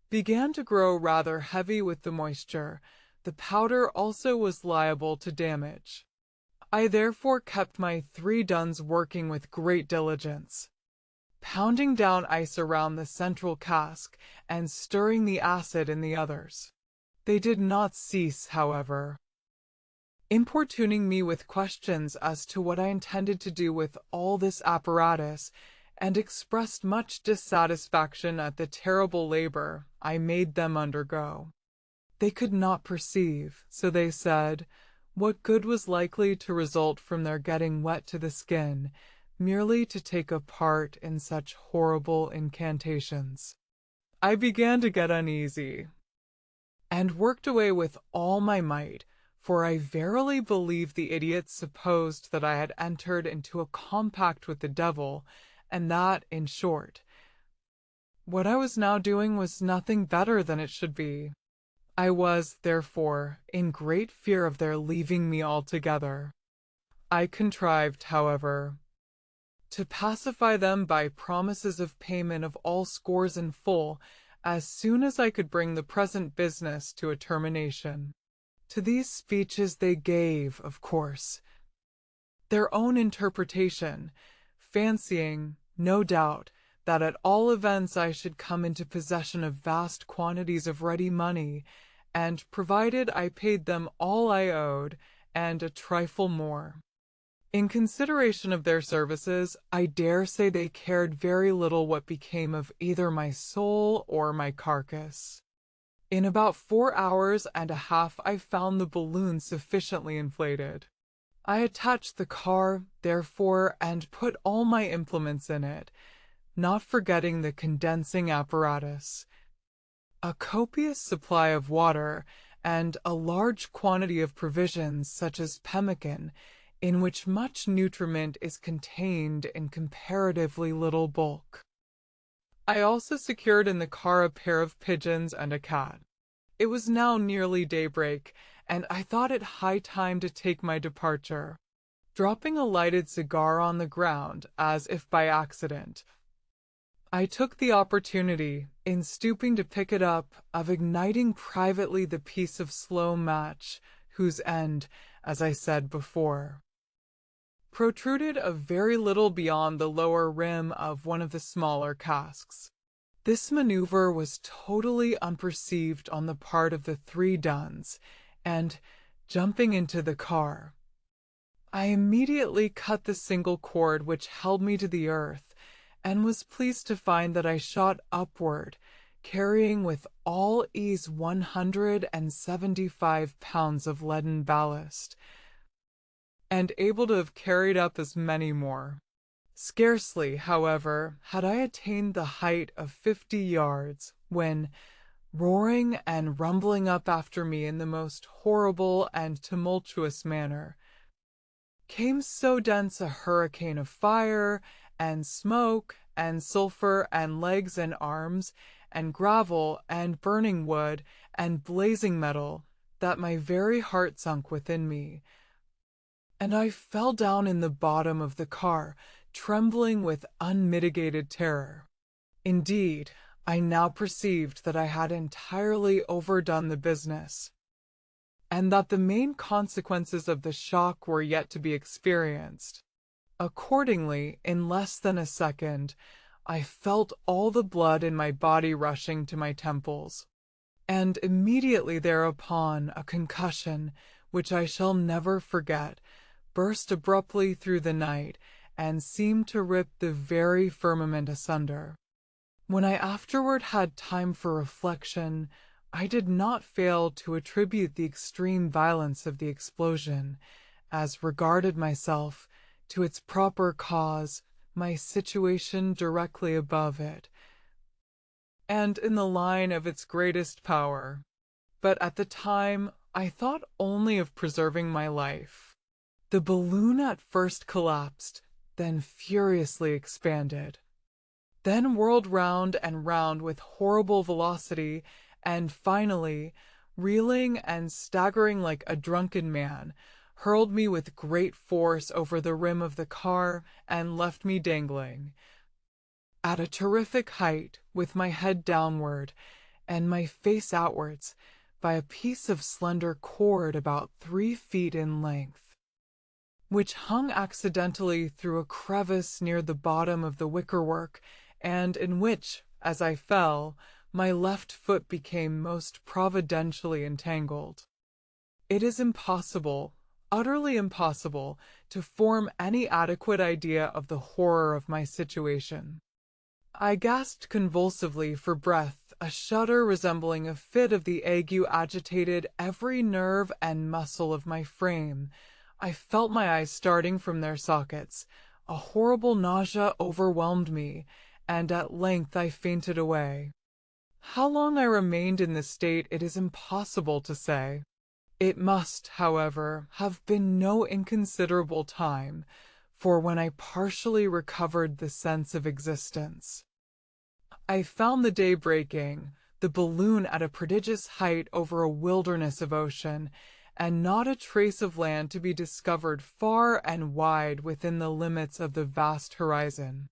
began to grow rather heavy with the moisture. The powder also was liable to damage. I therefore kept my 3 guns working with great diligence, pounding down ice around the central cask and stirring the acid in the others. They did not cease, however, importuning me with questions as to what I intended to do with all this apparatus, and expressed much dissatisfaction at the terrible labor I made them undergo. They could not perceive, so they said, what good was likely to result from their getting wet to the skin, merely to take a part in such horrible incantations. I began to get uneasy, and worked away with all my might, for I verily believe the idiots supposed that I had entered into a compact with the devil, and that, in short, what I was now doing was nothing better than it should be. I was, therefore, in great fear of their leaving me altogether. I contrived, however, to pacify them by promises of payment of all scores in full, as soon as I could bring the present business to a termination. To these speeches they gave, of course, their own interpretation, fancying, no doubt, that at all events I should come into possession of vast quantities of ready money, and provided I paid them all I owed, and a trifle more. In consideration of their services, I dare say they cared very little what became of either my soul or my carcass. In about 4 hours and a half I found the balloon sufficiently inflated. I attached the car, therefore, and put all my implements in it, not forgetting the condensing apparatus, a copious supply of water, and a large quantity of provisions such as pemmican, in which much nutriment is contained in comparatively little bulk. I also secured in the car a pair of pigeons and a cat. It was now nearly daybreak, and I thought it high time to take my departure. Dropping a lighted cigar on the ground, as if by accident, I took the opportunity, in stooping to pick it up, of igniting privately the piece of slow match, whose end, as I said before, protruded a very little beyond the lower rim of one of the smaller casks. This maneuver was totally unperceived on the part of the three Duns, and, jumping into the car, I immediately cut the single cord which held me to the earth, and was pleased to find that I shot upward, carrying with all ease 175 pounds of leaden ballast, and able to have carried up as many more. Scarcely, however, had I attained the height of 50 yards, when, roaring and rumbling up after me in the most horrible and tumultuous manner, came so dense a hurricane of fire, and smoke, and sulphur, and legs and arms, and gravel, and burning wood, and blazing metal, that my very heart sunk within me, and I fell down in the bottom of the car, trembling with unmitigated terror. Indeed, I now perceived that I had entirely overdone the business, and that the main consequences of the shock were yet to be experienced. Accordingly, in less than a second, I felt all the blood in my body rushing to my temples, and immediately thereupon a concussion, which I shall never forget, burst abruptly through the night, and seemed to rip the very firmament asunder. When I afterward had time for reflection, I did not fail to attribute the extreme violence of the explosion, as regarded myself, to its proper cause, my situation directly above it, and in the line of its greatest power. But at the time I thought only of preserving my life. The balloon at first collapsed, then furiously expanded, then whirled round and round with horrible velocity, and finally, reeling and staggering like a drunken man, hurled me with great force over the rim of the car and left me dangling, at a terrific height, with my head downward and my face outwards, by a piece of slender cord about 3 feet in length, which hung accidentally through a crevice near the bottom of the wickerwork, and in which, as I fell, my left foot became most providentially entangled. It is impossible, utterly impossible, to form any adequate idea of the horror of my situation. I gasped convulsively for breath. A shudder resembling a fit of the ague agitated every nerve and muscle of my frame. I felt my eyes starting from their sockets. A horrible nausea overwhelmed me, and at length I fainted away. How long I remained in this state it is impossible to say. It must, however, have been no inconsiderable time, for when I partially recovered the sense of existence, I found the day breaking, the balloon at a prodigious height over a wilderness of ocean, and not a trace of land to be discovered far and wide within the limits of the vast horizon.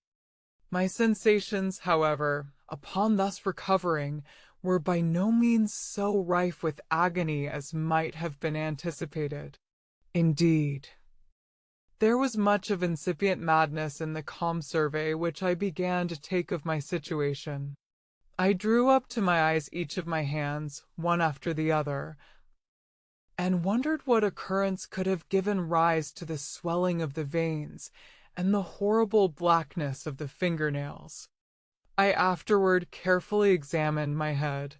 My sensations, however, upon thus recovering, were by no means so rife with agony as might have been anticipated. Indeed, there was much of incipient madness in the calm survey which I began to take of my situation. I drew up to my eyes each of my hands, one after the other, and wondered what occurrence could have given rise to the swelling of the veins and the horrible blackness of the fingernails. I afterward carefully examined my head,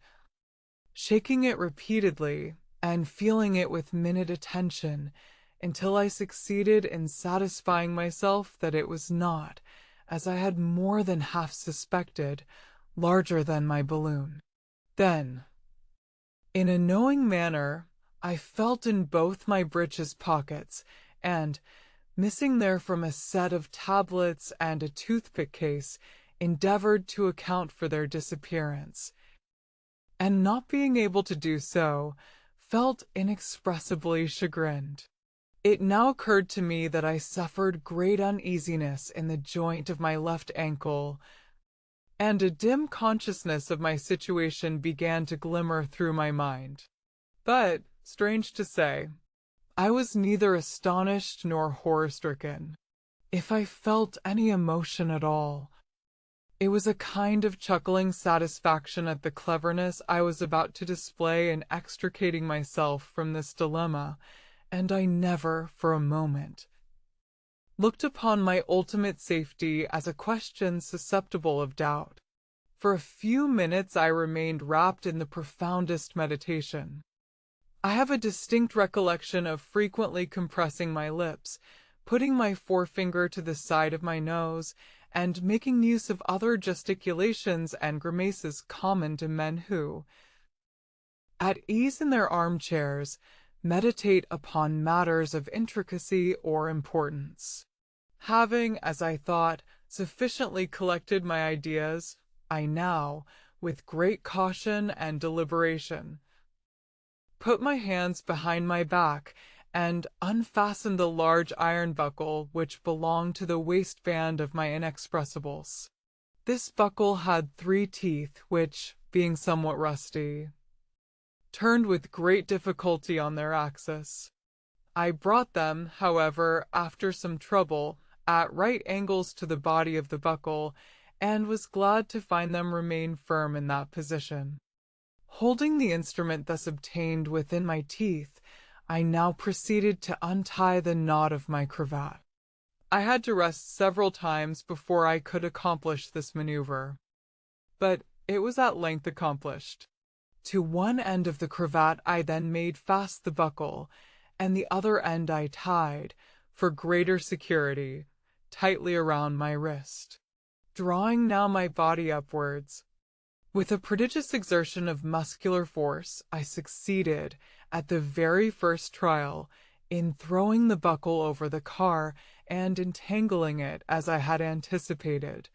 shaking it repeatedly and feeling it with minute attention, until I succeeded in satisfying myself that it was not, as I had more than half suspected, larger than my balloon. Then, in a knowing manner, I felt in both my breeches pockets and, missing therefrom a set of tablets and a toothpick case, endeavored to account for their disappearance, and not being able to do so, felt inexpressibly chagrined. It now occurred to me that I suffered great uneasiness in the joint of my left ankle, and a dim consciousness of my situation began to glimmer through my mind. But, strange to say, I was neither astonished nor horror-stricken. If I felt any emotion at all, it was a kind of chuckling satisfaction at the cleverness I was about to display in extricating myself from this dilemma, and I never, for a moment, looked upon my ultimate safety as a question susceptible of doubt. For a few minutes I remained wrapped in the profoundest meditation. I have a distinct recollection of frequently compressing my lips, putting my forefinger to the side of my nose, and making use of other gesticulations and grimaces common to men who, at ease in their armchairs, meditate upon matters of intricacy or importance. Having, as I thought, sufficiently collected my ideas, I now, with great caution and deliberation, put my hands behind my back and unfastened the large iron buckle which belonged to the waistband of my inexpressibles. This buckle had 3 teeth which, being somewhat rusty, turned with great difficulty on their axis. I brought them, however, after some trouble, at right angles to the body of the buckle, and was glad to find them remain firm in that position. Holding the instrument thus obtained within my teeth, I now proceeded to untie the knot of my cravat. I had to rest several times before I could accomplish this maneuver, but it was at length accomplished. To one end of the cravat I then made fast the buckle, and the other end I tied, for greater security, tightly around my wrist. Drawing now my body upwards, with a prodigious exertion of muscular force, I succeeded, at the very first trial, in throwing the buckle over the car and entangling it, as I had anticipated,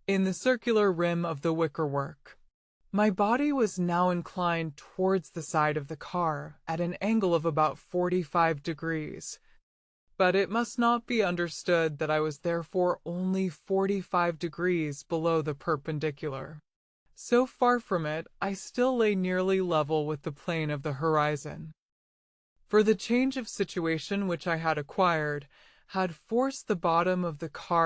in the circular rim of the wickerwork. My body was now inclined towards the side of the car, at an angle of about 45 degrees. But it must not be understood that I was therefore only 45 degrees below the perpendicular. So far from it, I still lay nearly level with the plane of the horizon. For the change of situation which I had acquired had forced the bottom of the car